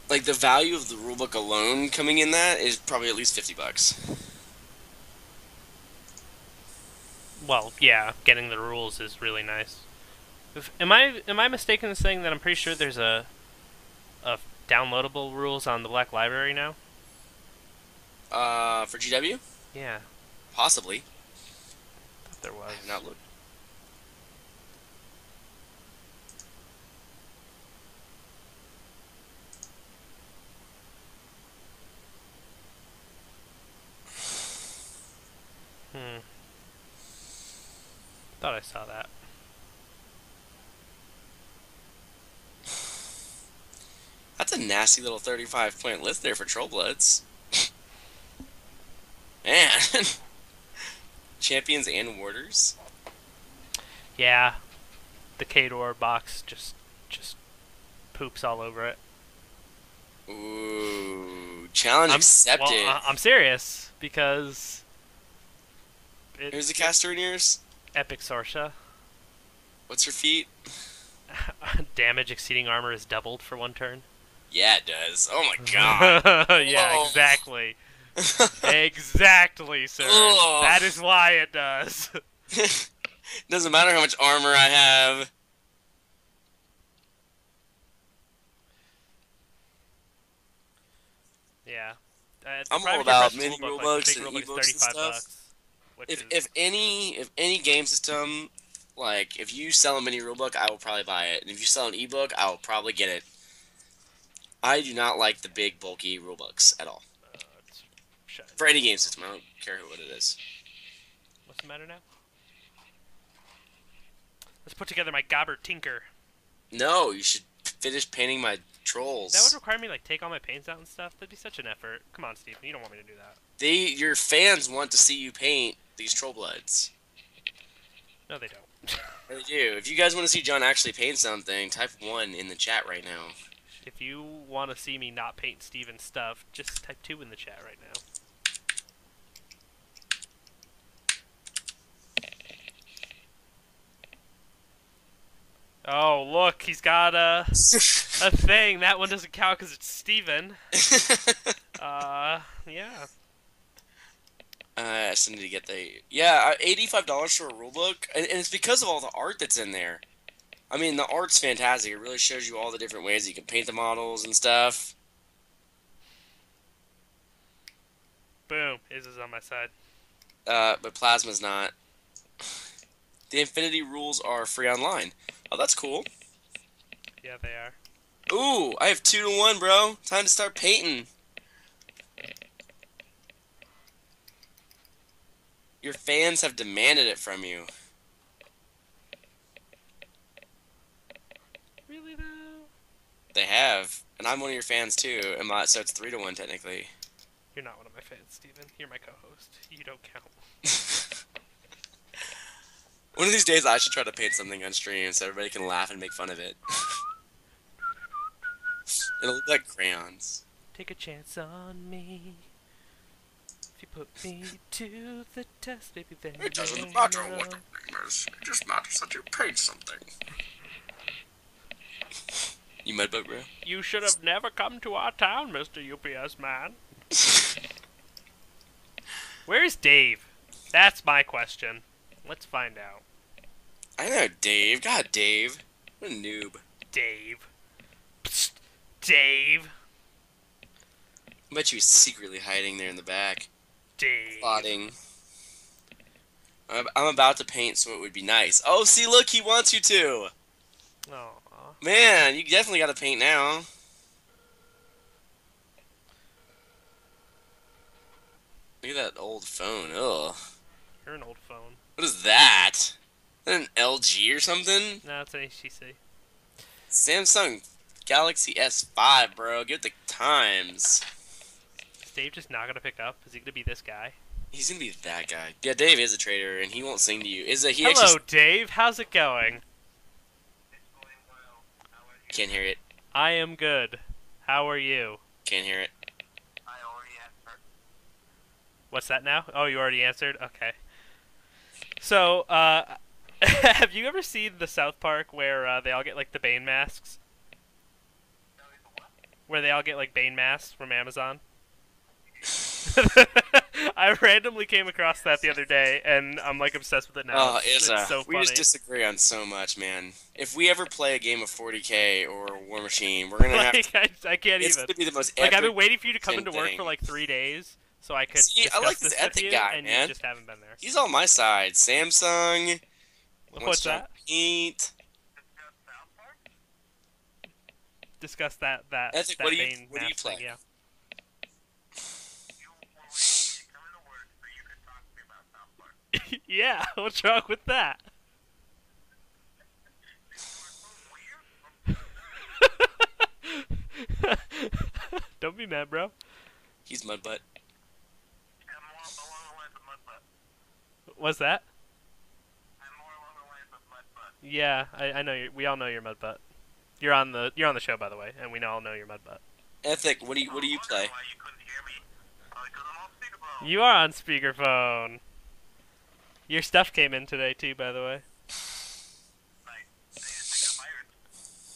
Like, the value of the rulebook alone coming in that is probably at least $50. Well, yeah, getting the rules is really nice. Am I mistaken in saying that I'm pretty sure there's a downloadable rules on the Black Library now? For GW? Yeah, Possibly. thought there I was. have not looked. Hmm. Thought I saw that. That's a nasty little 35-point list there for Trollbloods. Man. Champions and Warders? Yeah, the Kador box just poops all over it. Ooh. Challenge I'm accepted. well. I'm serious because Who's the caster in yours? Epic Sorsha. What's her feat? Damage exceeding armor is doubled for one turn. Yeah, it does. Oh my god. Yeah, Oh. exactly. Exactly, sir. Ugh. That is why it does. Doesn't matter how much armor I have. Yeah. The I'm all private about press mini rulebook, like rulebooks the big and rulebook is ebooks and 35 stuff. bucks, which If is any game system, like if you sell a mini rulebook, I will probably buy it. And if you sell an ebook, I will probably get it. I do not like the big bulky rulebooks at all. it's shut For any game system, I don't care what it is. What's the matter now? Let's put together my Gobber Tinker. No, you should finish painting my That would trolls. require me like take all my paints out and stuff. That'd be such an effort. Come on, Stephen. You don't want me to do that. Your fans want to see you paint these troll bloods. No, they don't. They do. If you guys want to see John actually paint something, type 1 in the chat right now. If you want to see me not paint Steven's stuff, just type 2 in the chat right now. Oh, look, he's got a thing. That one doesn't count because it's Steven. Yeah. I still need to get the $85 for a rulebook, and it's because of all the art that's in there. I mean, the art's fantastic. It really shows you all the different ways you can paint the models and stuff. Boom. Is on my side. But Plasma's not. The Infinity rules are free online. Oh, that's cool. Yeah, they are. Ooh, I have 2 to 1, bro. Time to start painting. Your fans have demanded it from you. Really though? They have, and I'm one of your fans too. So it's 3-1 technically. You're not one of my fans, Steven. You're my co-host. You don't count. One of these days, I should try to paint something on stream so everybody can laugh and make fun of it. It'll look like crayons. Take a chance on me. If you put me to the test, maybe then It doesn't you'll matter know. what the name is. It just matters that you paint something. You mudboat, bro? You should have never come to our town, Mr. UPS man. Where's Dave? That's my question. Let's find out. I know, Dave. God, Dave. What a noob. Dave. Psst. Dave. I bet you he's secretly hiding there in the back. Dave. Plotting. I'm about to paint so it would be nice. Oh, see, look, he wants you to. Aw. Man, you definitely got to paint now. Look at that old phone. Ugh. You're an old phone. What is that? Is that an LG or something? No, it's an HTC. Samsung Galaxy S5, bro. Get the times. Is Dave just not gonna pick up? Is he gonna be this guy? He's gonna be that guy. Yeah, Dave is a traitor, and he won't sing to you. He Hello, actually Dave. How's it going? can't hear it. I am good. How are you? Can't hear it. What's that now? Oh, you already answered? Okay. So, have you ever seen the South Park where they all get, like, the Bane masks? Where they all get, like, Bane masks from Amazon? I randomly came across that the other day, and I'm, like, obsessed with it now. Oh, It's so we funny. just disagree on so much, man. If we ever play a game of 40K or War Machine, we're gonna have. I can't It's even. gonna be the most Like, epic I've been waiting for you to come into work thing. for, like, 3 days, so I could See, I discuss like this this with ethic you, guy, and man. you just haven't been there. He's on my side. Samsung. What's that? Paint. Discuss that Ethic, that what do you Bane play? mask thing, yeah. Yeah, what's wrong with that? Don't be mad, bro. He's mudbutt. What's that? Yeah, I know we all know you're Mudbutt. You're on the show, by the way, and we all know you're Mudbutt. Ethic, what do you play? You are on speakerphone. Your stuff came in today too, by the way.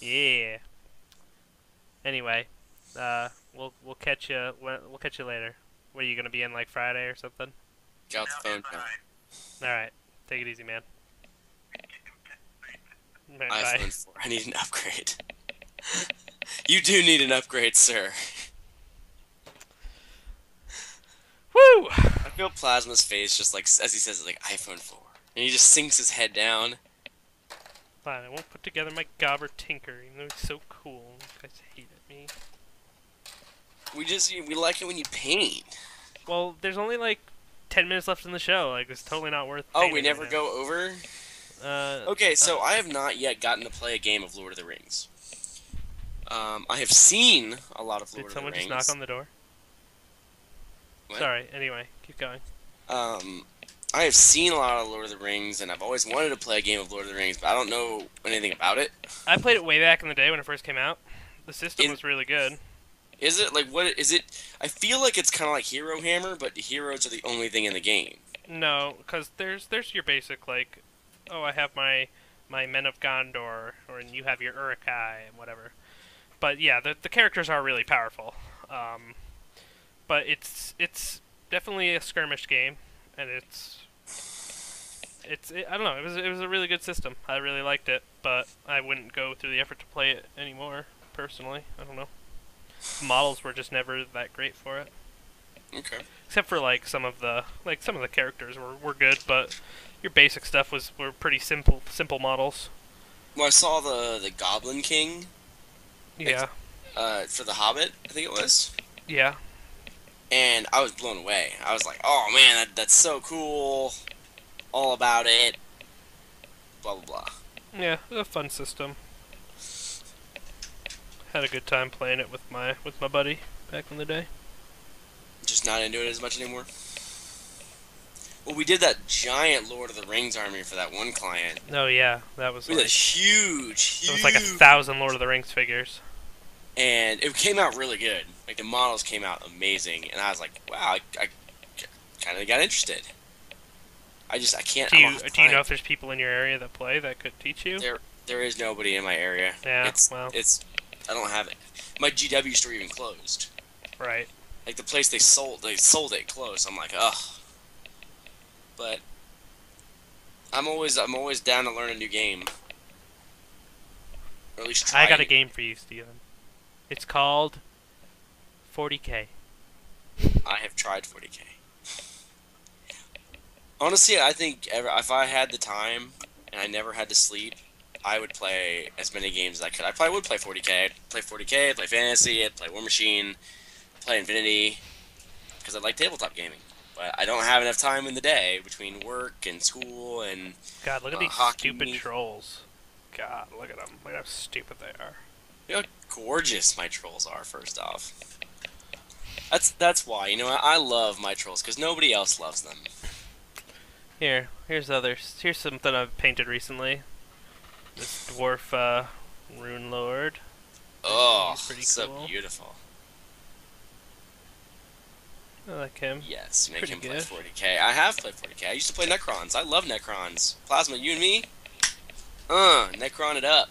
Yeah. Anyway, we'll catch you. We'll catch you later. What are you gonna be in, like, Friday or something? Got the phone now. All right, take it easy, man. Right, iPhone bye. 4. I need an upgrade. You do need an upgrade, sir. Woo! I feel Plasma's face just like as he says it, like iPhone 4, and he just sinks his head down. Fine, I won't put together my Gobber Tinker, even though he's so cool. You guys hate me. We like it when you paint. Well, there's only like 10 minutes left in the show. Like, it's totally not worth. Oh, we painting never right go over. now. Okay, so I have not yet gotten to play a game of Lord of the Rings. I have seen a lot of Lord Did of the someone Rings. just knock on the door? What? Sorry. Anyway, keep going. I have seen a lot of Lord of the Rings, and I've always wanted to play a game of Lord of the Rings, but I don't know anything about it. I played it way back in the day when it first came out. The system was really good. Is it like what is it? I feel like it's kind of like Hero Hammer, but the heroes are the only thing in the game. No, because there's your basic, like, oh, I have my Men of Gondor, or and you have your Uruk-hai and whatever. But yeah, the characters are really powerful. But it's definitely a skirmish game, and I don't know. It was a really good system. I really liked it, but I wouldn't go through the effort to play it anymore. Personally, I don't know. The models were just never that great for it. Okay. Except for like some of the characters were good, but your basic stuff were pretty simple models. Well, I saw the Goblin King. Yeah. For the Hobbit, I think it was. Yeah. And I was blown away. I was like, oh man, that's so cool. All about it. Blah blah blah. Yeah, a fun system. Had a good time playing it with my buddy back in the day. Just not into it as much anymore. Well, we did that giant Lord of the Rings army for that one client. Oh yeah, that was We did a like huge. it was like 1,000 Lord of the Rings figures. And it came out really good. Like the models came out amazing, and I was like, wow, I kind of got interested. I can't. Do I you don't have do you know time. if there's people in your area that play that could teach you? There is nobody in my area. Yeah, well, It's I don't have it. My GW store even closed. right. Like the place they sold it closed. I'm like, ugh. But I'm always down to learn a new game. Or at least try. I got a game for you, Steven. It's called 40K. I have tried 40K. Honestly, I think if I had the time and I never had to sleep, I would play as many games as I could. I probably would play 40K. I'd play 40K, I'd play Fantasy, I'd play War Machine, play Infinity, because I like tabletop gaming. But I don't have enough time in the day between work and school and God, look at these hockey. stupid trolls. God, look at them. Look at how stupid they are. You know how gorgeous my trolls are, first off. That's why, you know, I love my trolls, because nobody else loves them. Here's others. Here's something I've painted recently. This dwarf rune lord. Oh, He's pretty so cool. beautiful. I like him. Yes, make Pretty him play good. 40K. I have played 40K. I used to play Necrons. I love Necrons. Plasma, you and me? Necron it up.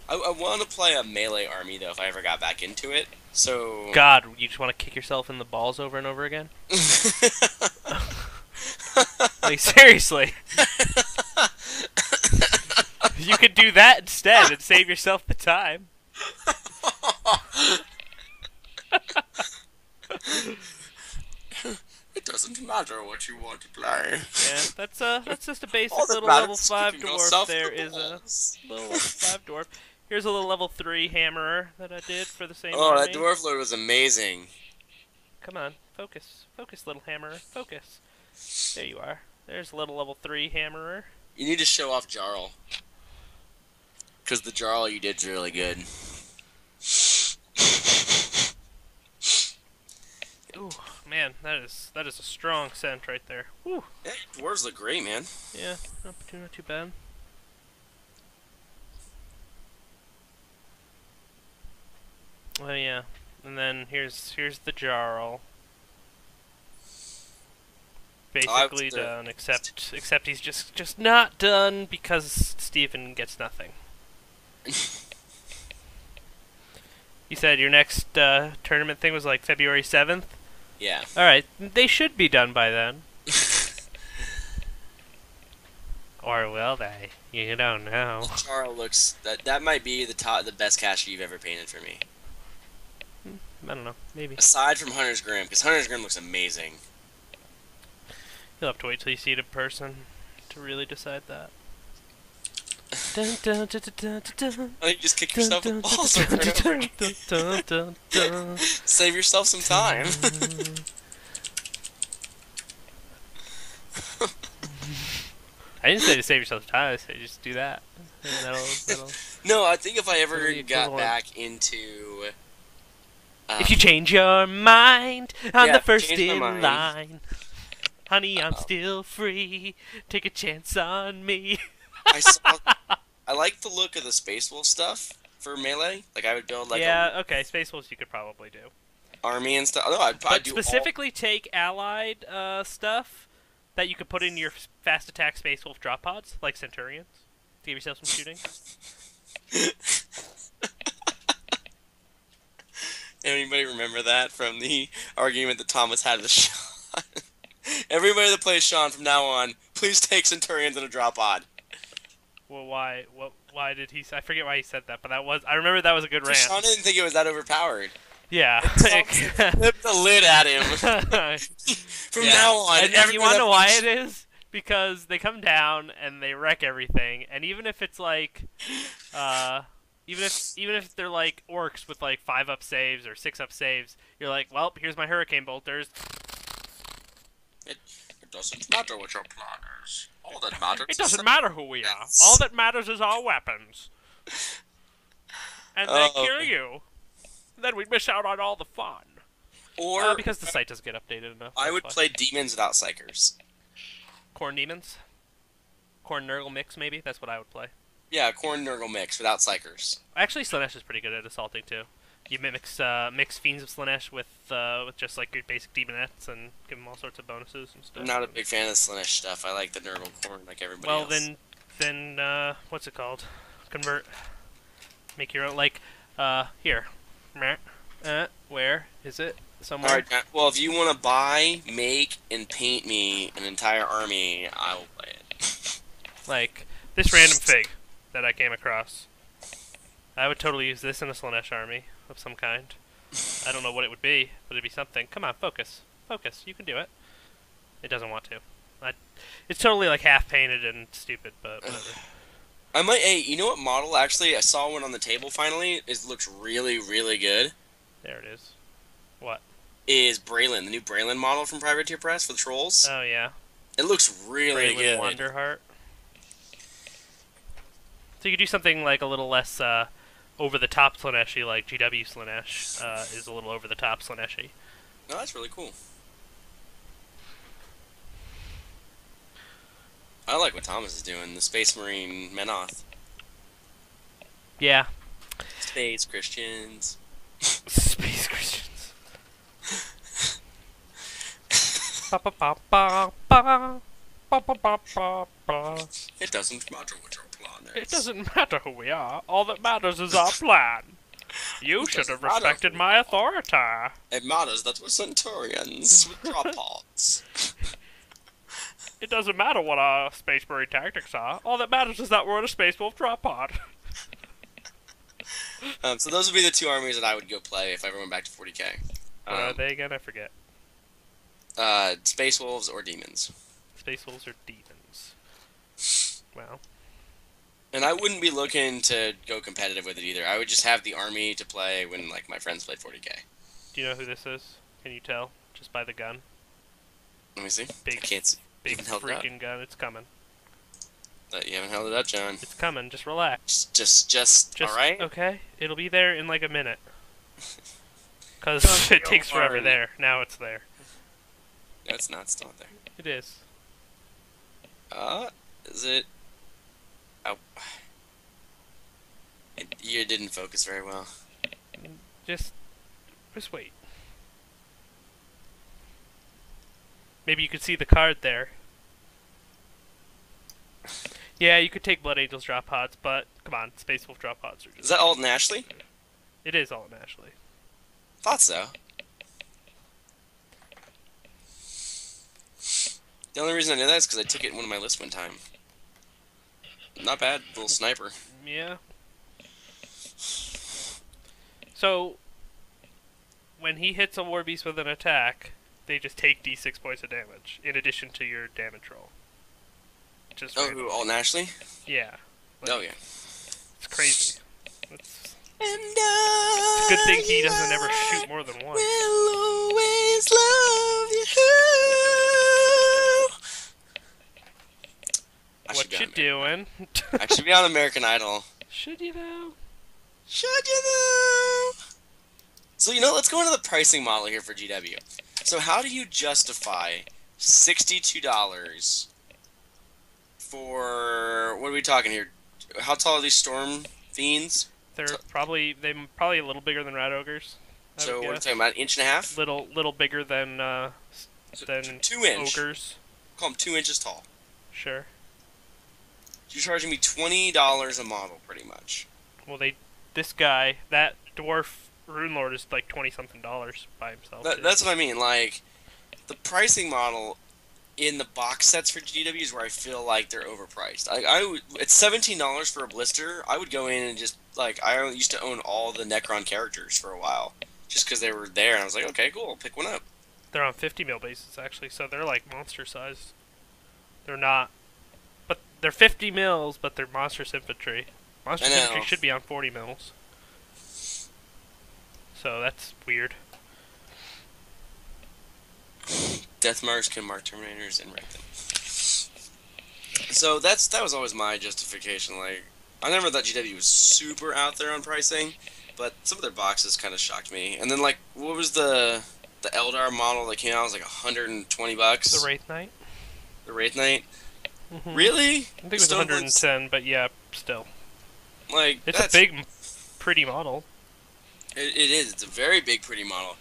I want to play a melee army, though, if I ever got back into it. So... God, you just want to kick yourself in the balls over and over again? Like, seriously. You could do that instead and save yourself the time. It doesn't matter what you want to play. Yeah, that's just a basic All that little matters level is 5 kicking dwarf. yourself There in the is a balls. little level 5 dwarf. Here's a little level 3 hammerer that I did for the same Oh, army. that dwarf lord was amazing. Come on, focus. Focus, little hammerer. Focus. There you are. There's a little level 3 hammerer. You need to show off Jarl. Because the Jarl you did's really good. Ooh, man, that is a strong scent right there. Woo. Yeah, dwarves look great, man. Yeah, not too bad. Oh yeah, and then here's the Jarl. Basically done, except he's just not done because Stephen gets nothing. You said your next tournament thing was like February 7th? Yeah. Alright, they should be done by then. Or will they? You don't know. Jarl looks... That might be the best cache you've ever painted for me. I don't know, maybe. Aside from Hunter's Grim, because Hunter's Grim looks amazing. You'll have to wait till you see it in person to really decide that. Dun, dun, dun, dun, dun, dun. I think you just kick yourself in the balls over and over again. Save yourself some time. I didn't say to save yourself time, I said just do that. And that'll No, I think if I ever That'll be got equivalent. back into... if you change your mind, I'm yeah, the first change my in mind. line. Honey, I'm still free. Take a chance on me. I like the look of the Space Wolf stuff for Melee. Like, I would build, like, Yeah, a okay, Space Wolves you could probably do. army and stuff. No, I'd But do specifically take allied stuff that you could put in your fast attack Space Wolf drop pods, like Centurions, to give yourself some shooting. Anybody remember that from the argument that Thomas had with Sean? Everybody that plays Sean from now on, please take Centurions in a drop pod. Well, why? Why did he? I forget why he said that, but I remember that was a good rant. Sean didn't think it was that overpowered. Yeah. Flipped the lid at him. From now on, and you want to know why it is? Because they come down and they wreck everything, and even if it's like, even if they're like orcs with like 5-up saves or 6-up saves, you're like, well, here's my hurricane bolters. It doesn't matter what your plan is. All that matters. It doesn't matter who we are. All that matters is our weapons. and then Oh, kill okay. you. Then we'd miss out on all the fun. Or Because the site doesn't get updated enough. I That's would why. play demons without psychers. Corn demons, corn nurgle mix maybe. That's what I would play. Yeah, corn nurgle mix without psychers. Actually, Slanesh is pretty good at assaulting too. You mix fiends of Slanesh with just like your basic demonettes and give them all sorts of bonuses and I'm stuff. not a big fan of Slanesh stuff. I like the nurgle corn like everybody Well, else. then what's it called? Convert. Make your own. Like, here. Where is it? Somewhere. Alright, well, if you want to buy, make, and paint me an entire army, I will play it. Like this random fig that I came across. I would totally use this in a Slanesh army of some kind. I don't know what it would be, but it'd be something. Come on, focus. Focus. You can do it. It doesn't want to. It's totally like half painted and stupid, but whatever. I might, hey, you know what model, actually, I saw one on the table finally, looks really, really good, There it is. What? is Braylon, the new Braylon model from Privateer Press for the Trolls. Oh yeah. It looks really Braylon good. Wanderheart. So you could do something like a little less over the top Slaneshi, like GW Slanesh is a little over the top Slaneshi. No, that's really cool. I like what Thomas is doing, the Space Marine Menoth. Yeah. Space Christians. Space Christians. Ba ba ba ba ba. Ba ba ba ba ba. It doesn't matter what your plan is. It doesn't matter who we are. All that matters is our plan. You It should have doesn't matter respected who my authority. It matters that we're Centaurians with drop pods. It doesn't matter what our Space Marine tactics are. All that matters is that we're in a Space Wolf drop pod. So those would be the two armies that I would go play if I ever went back to 40k. What are they again? I forget. Space Wolves or Demons. Space Wolves or demons. Wow. And I wouldn't be looking to go competitive with it either. I would just have the army to play when like my friends played 40k. Do you know who this is? Can you tell just by the gun? Let me see. Big, I can't see. big Even held it up. freaking gun. It's coming. You haven't held it up, John. It's coming. Just relax. Just all right. Okay. It'll be there in like a minute. Because it takes forever there. Now it's there. No, it's not still there. It is. Is it? Oh, you didn't focus very well. Just wait. Maybe you could see the card there. Yeah, you could take Blood Angels drop pods, but come on, Space Wolf drop pods are just... Is that Alton Ashley? It is all Ashley. Thought so. The only reason I know that is because I took it in one of my lists one time. Not bad, little sniper. Yeah. So, when he hits a War Beast with an attack, they just take d6 points of damage, in addition to your damage roll. Just Oh, who, Alton Ashley? yeah. Like, Oh, yeah. it's crazy. It's And a good thing he doesn't ever shoot more than one. will always love you. What you doing? I should be on American Idol. Should you though? Should you though? So, let's go into the pricing model here for GW. So, how do you justify $62 for, what are we talking here? How tall are these Storm Fiends? They're probably a little bigger than Rat Ogres. So, what are we talking about, an inch and a half? Little bigger than So, than 2 inch. ogres. Call them 2 inches tall. Sure. You're charging me $20 a model, pretty much. Well, this guy, that dwarf Rune Lord, is like $20-something by himself. That's what I mean. Like, the pricing model in the box sets for GW is where I feel like they're overpriced. It's $17 for a blister. I would go in and just I used to own all the Necron characters for a while, just because they were there, and I was like, okay, cool, I'll pick one up. They're on 50 mil bases actually, so they're like monster sized. They're not, but they're 50 mils, but they're monstrous infantry. Monstrous infantry should be on 40 mils. So that's weird. Death Marks can mark Terminators and wreck them. So that was always my justification. Like, I never thought GW was super out there on pricing, but some of their boxes kind of shocked me. And then like, what was the Eldar model that came out? It was like The $120. Wraith Knight. The Wraith Knight. Hmm. Really? I think The it was Stoneblades? 110, but yeah, still. Like It's a that's big, pretty model. it is. It's a very big, pretty model,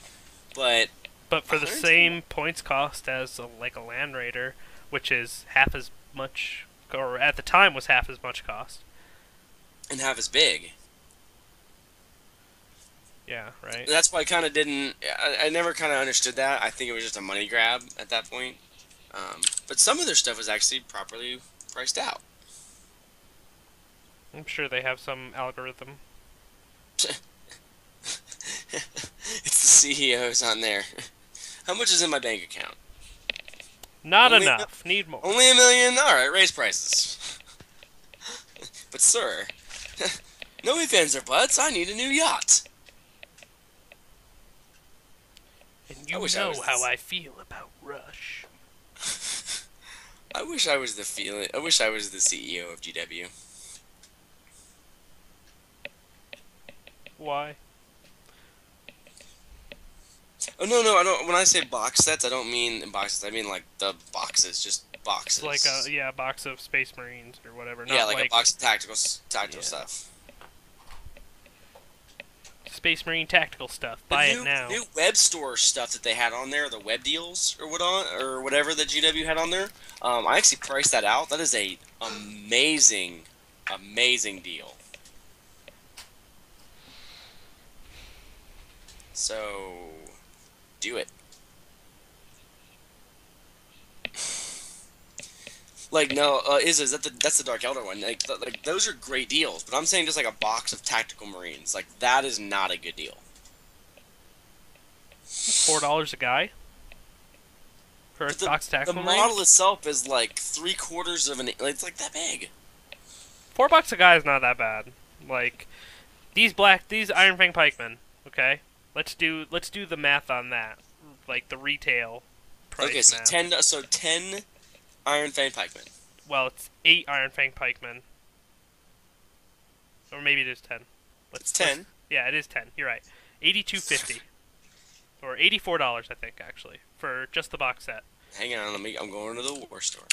but But for the 110 same points cost as like a Land Raider, which is half as much, or at the time was half as much cost. and half as big. Yeah, right. That's why I kind of didn't. I never kind of understood that. I think it was just a money grab at that point. But some of their stuff was actually properly priced out. I'm sure they have some algorithm. It's the CEOs on there. How much is in my bank account? Not Only enough. Need more. Only $1 million. All right, raise prices. But sir, no ifs ands or buts. I need a new yacht. And I you wish I know was how this. I feel about Rush. I wish I was the feeling. I wish I was the CEO of GW. Why? Oh no, no, I don't. When I say box sets, I don't mean in boxes. I mean like the boxes, just It's boxes. like a box of Space Marines or whatever. Yeah, Not like a like box of tactical yeah. stuff. Space Marine tactical stuff. The Buy new it now. new web store stuff that they had on there, the web deals or whatever that GW had on there. I actually priced that out. That is a amazing, amazing deal. So, do it. Like no, is that that's the Dark Elder one? Like those are great deals, but I'm saying just like a box of tactical marines, like that is not a good deal. $4 a guy for a But box of the tactical model Marines. itself is like 3/4 of an. Like, it's like that big. $4 a guy is not that bad. Like these Iron Fang pikemen. Okay, let's do the math on that. Like the retail price Okay, so math. 10 Iron Fang pikemen. Well, it's 8 Iron Fang pikemen, or maybe it is 10. It's 10. Yeah, it is 10. You're right. 82.50 or $84, I think actually, for just the box set. Hang on, I'm going to the war store.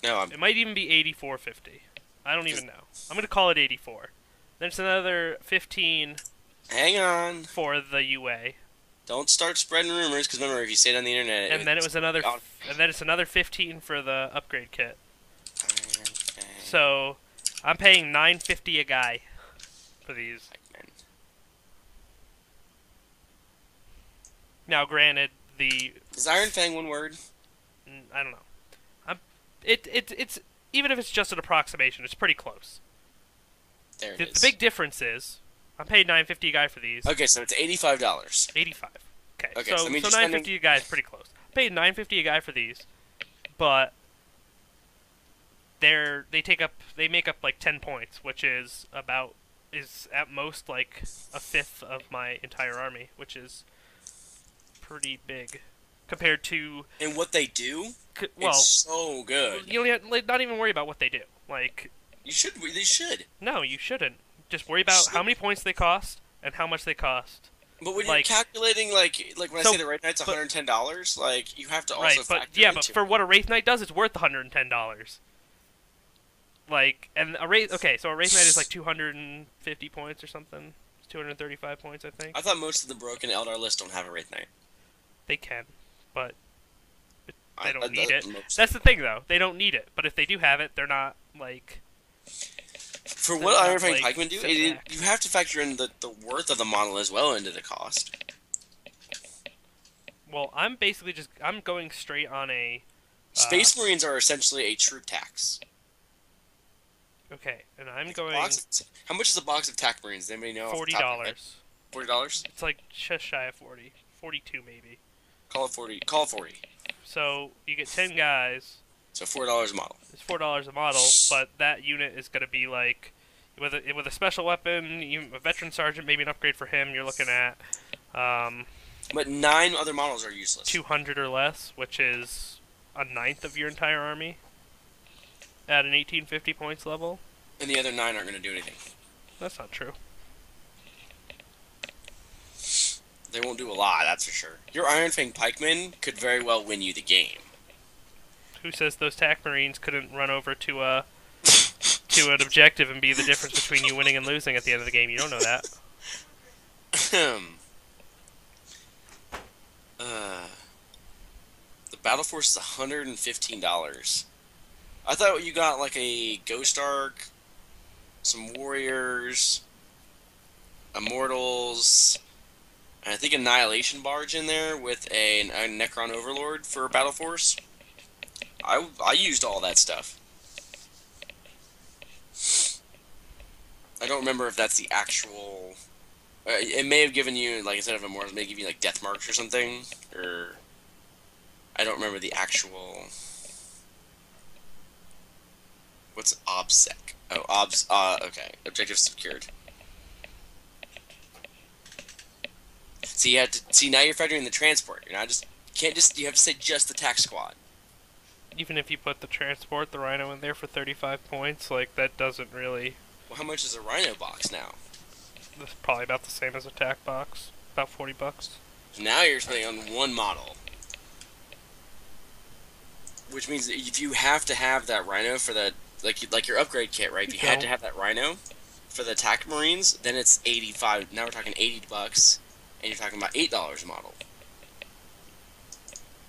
No, I'm It might even be 84.50. I don't even know. I'm gonna call it 84. Then it's another 15 hang on. for the UA, Don't start spreading rumors, because remember, if you say it on the internet, and then it was another, God. and then it's another 15 for the upgrade kit. Iron Fang So I'm paying $9.50 a guy for these. pikemen. Now, granted, the Is Iron Fang one word? I don't know. It's even if it's just an approximation, it's pretty close. There it The is. big difference is I'm paid $9.50 a guy for these. Okay, so it's $85. 85. Okay, Okay, so so that means so you're $9.50 a guy is pretty close. I paid $9.50 a guy for these, but they make up like 10 points, which is at most like a fifth of my entire army, which is pretty big compared to And what they do, well, it's so good. you don't have, like, not even worry about what they do. Like, You should. They should. no, you shouldn't. Just worry about how many points they cost and how much they cost. But when Like- you're calculating, like when So- I say the right night's but- $110, like you have to also Right, factor but yeah, into but for what a Wraith Knight does, it's worth $110. Like, and a Wraith, okay, so a Wraith Knight is like 250 points or something. It's 235 points, I think. I thought most of the broken Eldar lists don't have a Wraith Knight. They can, but I- don't need it. most- That's the thing, though. They don't need it. But if they do have it, they're not like. For they're what not, Iron Fang like, Pikemen do, set back. you have to factor in the worth of the model as well into the cost. Well, I'm going straight on a. Space Marines are essentially a troop tax. Okay, and I'm Like going how much is a box of TAC Marines? Does anybody know? off the $40. top of their head? $40. It's like just shy of 40, 42 maybe. Call it 40. Call it 40. So you get 10 guys. So $4 a model. It's $4 a model, but that unit is going to be like with a special weapon, a veteran sergeant, maybe an upgrade for him. You're looking at But 9 other models are useless. 200 or less, which is a ninth of your entire army at an 1850 points level. And the other 9 aren't going to do anything. That's not true. They won't do a lot, that's for sure. Your Iron Fang Pikeman could very well win you the game. Who says those TAC Marines couldn't run over to an objective and be the difference between you winning and losing at the end of the game? You don't know that. The Battle Force is $115. I thought you got like a Ghost Ark, some Warriors, Immortals, and I think Annihilation Barge in there with a Necron Overlord for Battle Force. I used all that stuff. I don't remember if that's the actual... it may have given you, like, instead of Immortals, it may give you, like, Death Marks or something. Or... I don't remember the actual... What's OBSEC? Oh, okay. Objective secured. See, now you're factoring in the transport. You're not just... You have to say just the tac squad. Even if you put the transport, the Rhino in there for 35 points, like, that doesn't really... Well, how much is a Rhino box now? That's probably about the same as a TAC box. About $40. So now you're spending on one model. Which means that if you have to have that Rhino for the... Like your upgrade kit, right? If you had to have that Rhino for the attack Marines, then it's 85. Now we're talking $80, and you're talking about $8 a model.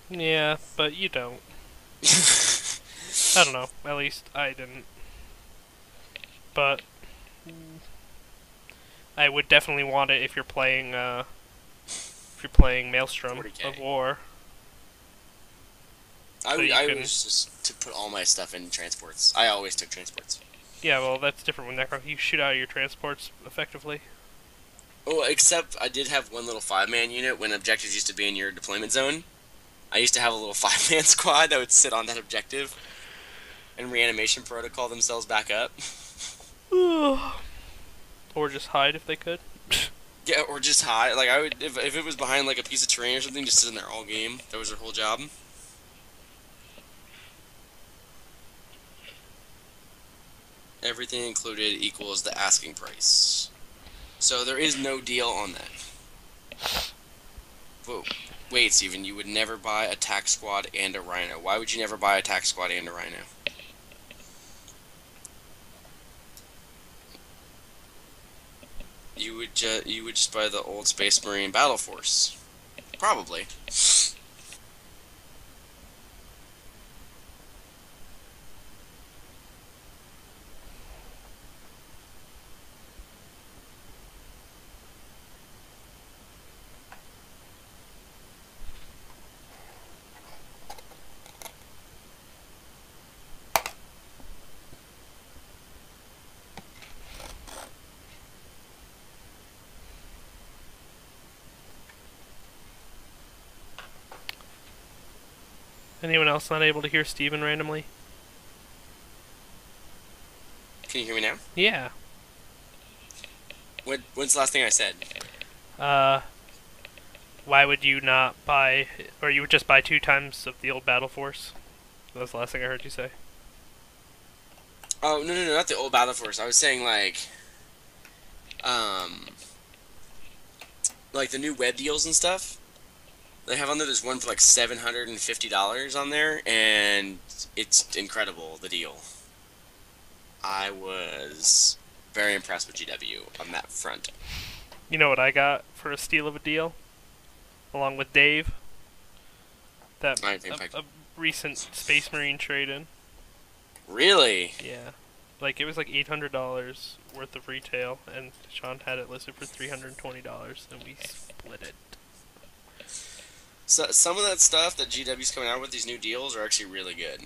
Yeah, but you don't. I don't know. At least I didn't. But I would definitely want it if you're playing Maelstrom 40K. of War. I was just to put all my stuff in transports. I always took transports. Yeah, well, that's different with Necron. You shoot out of your transports effectively. Oh, except I did have one little 5-man unit when objectives used to be in your deployment zone. I used to have a little 5-man squad that would sit on that objective and reanimation protocol themselves back up. Or just hide if they could. Yeah, or just hide. Like, I would, if it was behind like a piece of terrain or something, just sit in there all game. That was their whole job. Everything included equals the asking price. So there is no deal on that. Whoa. Wait, Steven, you would never buy a tac squad and a Rhino. Why would you never buy a tac squad and a Rhino? You would just buy the old Space Marine Battle Force. Probably. Anyone else not able to hear Steven randomly? Can you hear me now? Yeah. When's the last thing I said? Why would you not buy, or you would just buy 2 times of the old Battle Force? That was the last thing I heard you say. Oh, no, not the old Battle Force. I was saying, like the new web deals and stuff. They have on there, there's one for like $750 on there, and it's incredible, the deal. I was very impressed with GW on that front. You know what I got for a steal of a deal? Along with Dave? That a recent Space Marine trade-in. Really? Yeah. Like, it was like $800 worth of retail, and Sean had it listed for $320, and we split it. So, some of that stuff that GW's coming out with, these new deals, are actually really good.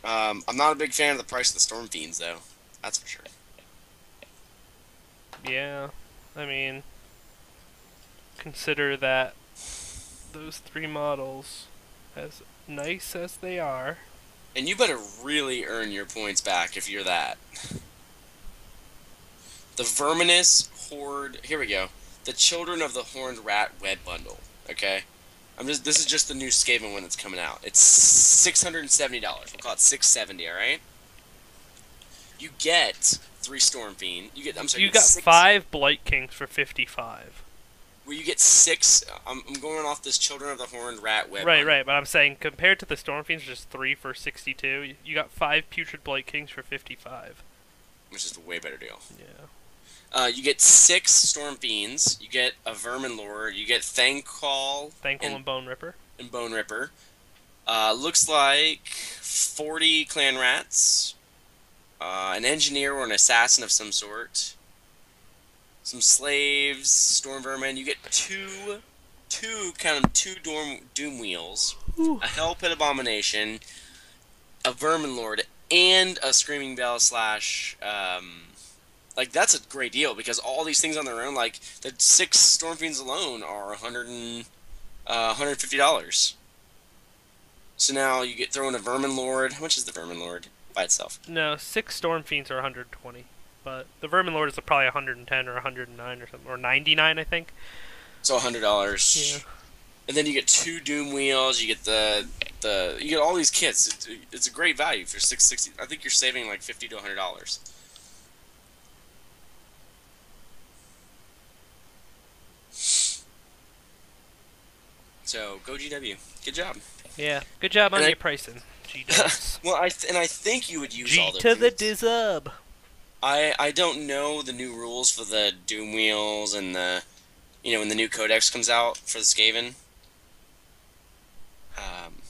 I'm not a big fan of the price of the Storm Fiends, though. That's for sure. Yeah. I mean, consider that those 3 models, as nice as they are... And you better really earn your points back if you're that. The Verminous Horde... Here we go. The Children of the Horned Rat Web Bundle. Okay? This is just the new Skaven one that's coming out. It's $670. We'll call it $670, alright? you get 3 Storm Fiend. You You get got 6. 5 Blight Kings for 55. Where you get 6. I'm going off this Children of the Horned Rat Web Right, hunt, right, but I'm saying compared to the Storm Fiends, just 3 for 62. You got 5 Putrid Blight Kings for 55. which is a way better deal. Yeah. You get 6 Storm Fiends. You get a Vermin Lord. You get Thankfall Thankful and Bone Ripper. and Bone Ripper. Looks like 40 Clan Rats. An Engineer or an Assassin of some sort. Some Slaves. Storm Vermin. You get two Doom Wheels. Ooh. A Hell Pit Abomination. A Vermin Lord. And a Screaming Bell slash... like, that's a great deal, because all these things on their own, like, the 6 Storm Fiends alone are $150. So now you get thrown a Vermin Lord. How much is the Vermin Lord by itself? No, 6 Storm Fiends are 120. But the Vermin Lord is probably 110 or 109 or something. Or 99, I think. So $100. Yeah. And then you get 2 Doom Wheels. You get you get all these kits. It's a great value for $660. I think you're saving like $50 to $100. So go GW. Good job. Yeah, good job on And your pricing. G-dubs. Well, I think you would use G all those. to the rules. dizub. I don't know the new rules for the Doom Wheels and the, when the new Codex comes out for the Skaven.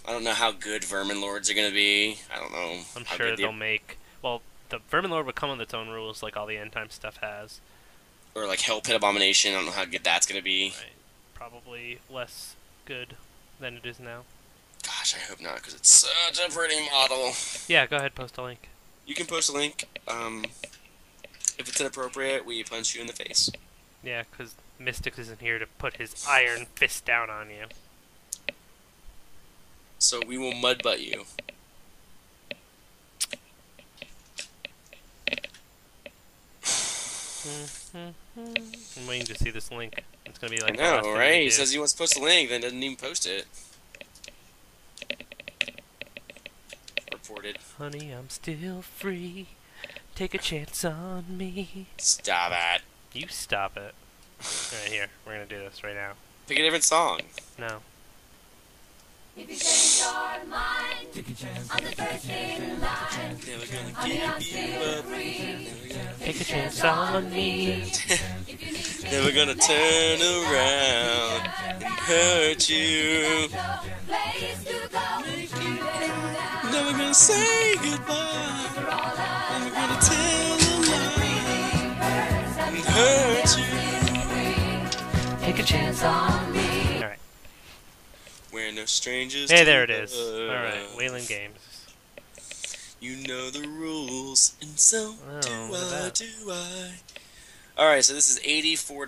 I don't know how good Vermin Lords are gonna be. I don't know. I'm how sure good they'll make... Well, the Vermin Lord would come with its own rules, like all the end time stuff has. Or like Hell Pit Abomination. I don't know how good that's gonna be. Right. Probably less good than it is now. Gosh, I hope not, because it's such a pretty model. Yeah, go ahead, post a link. You can post a link. If it's inappropriate, we punch you in the face. Yeah, because Mystics isn't here to put his iron fist down on you. So we will mudbutt you. I'm waiting to see this link. It's gonna be like I know, right? He says he wants to post a link, then doesn't even post it. Reported. Honey, I'm still free. Take a chance on me. Stop it. You stop it. Alright, here. We're gonna do this right now. Pick a different song. No. If you change your mind, I'm the first in line. Never gonna Honey, I'm give you still up. free. Take a chance on me. If you need me, Never gonna turn around and hurt you. place to go. Never gonna say goodbye. Never gonna tell a lie and hurt you. Take a chance on me. Alright. We're no strangers. Hey, to there it is. love. Alright, Wayland Games. You know the rules, and so Oh, do look at I. that. Do I? All right, so this is $84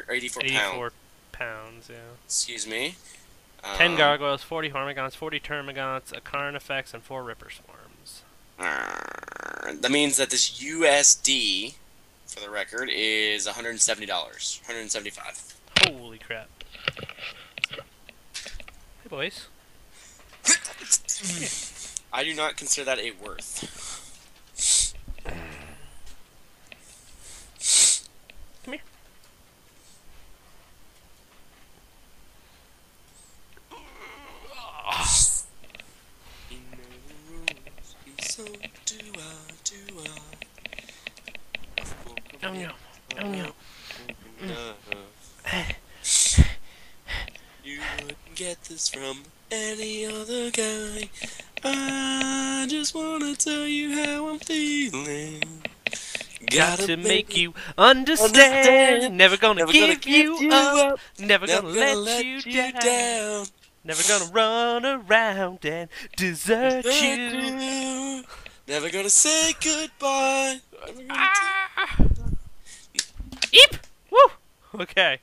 or 84 pounds. 84 pounds, yeah. Excuse me. 10 gargoyles, 40 hormigons, 40 termagants, a Karn effects, and 4 ripper swarms. That means that this USD, for the record, is $170. $175. Holy crap. Hey, boys. I do not consider that a worth. Come here. You know the rules, and so do I. Do I. Oh, no. Oh, no. You wouldn't get this from any other guy. I just wanna tell you how I'm feeling. Got to make you understand. Never gonna give you up. Never gonna let you down. Never gonna run around and desert you. Never gonna say goodbye. Never gonna Eep! Woo! Okay.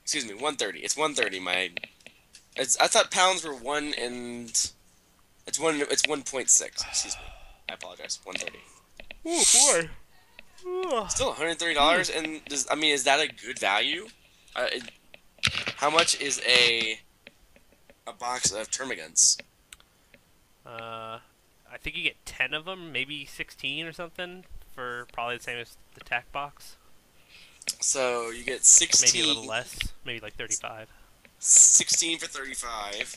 Excuse me, 130. It's 130. I thought pounds were 1 and it's 1.6. Excuse me. I apologize. 130. Oh boy. Still $130, and is that a good value? How much is a box of termagants? I think you get 10 of them, maybe 16 or something, for probably the same as the tack box. So you get Maybe a 16. little less, maybe like 35. 16 for 35.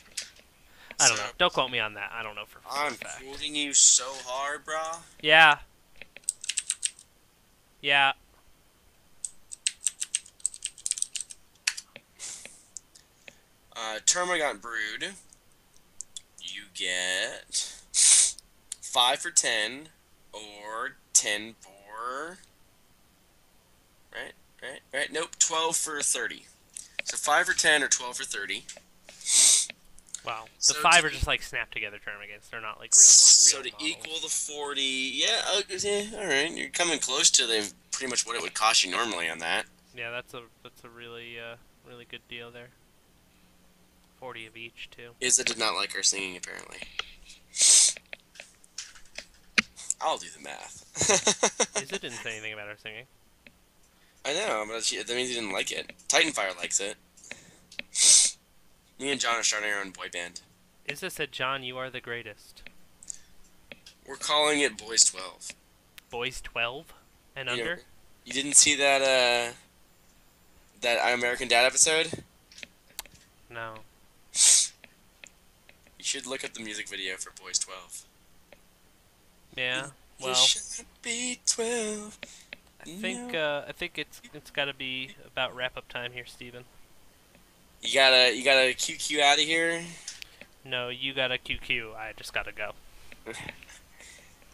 I So don't know. Don't quote me on that. I don't know for a I'm fact. quoting you so hard, brah. Yeah. Yeah. Termagant Brood. You get 5 for 10 or 10 for. Right. Nope, 12 for 30. So 5 for 10 or 12 for 30. Wow. The So 5 to are just like snap together termagates. They're not like so real to models. equal the 40, yeah, all right. You're coming close to the pretty much what it would cost you normally on that. Yeah, that's a really really good deal there. 40 of each too. Izza did not like our singing apparently. I'll do the math. Izza didn't say anything about our singing. I know, but that means he didn't like it. Titanfire likes it. Me and John are starting our own boy band. Izza said, "John, you are the greatest." We're calling it Boys 12. Boys 12 and You know, under. you didn't see that American Dad episode? No. You should look up the music video for Boys 12. Yeah. You Well, should be 12. I think it's got to be about wrap up time here, Steven. You gotta QQ out of here. No, you got a QQ. I just gotta go.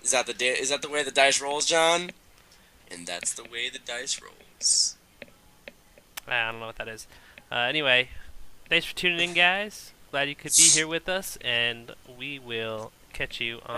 Is that the way the dice rolls, John? And that's the way the dice rolls. I don't know what that is. Anyway, thanks for tuning in, guys. Glad you could be here with us, and we will catch you on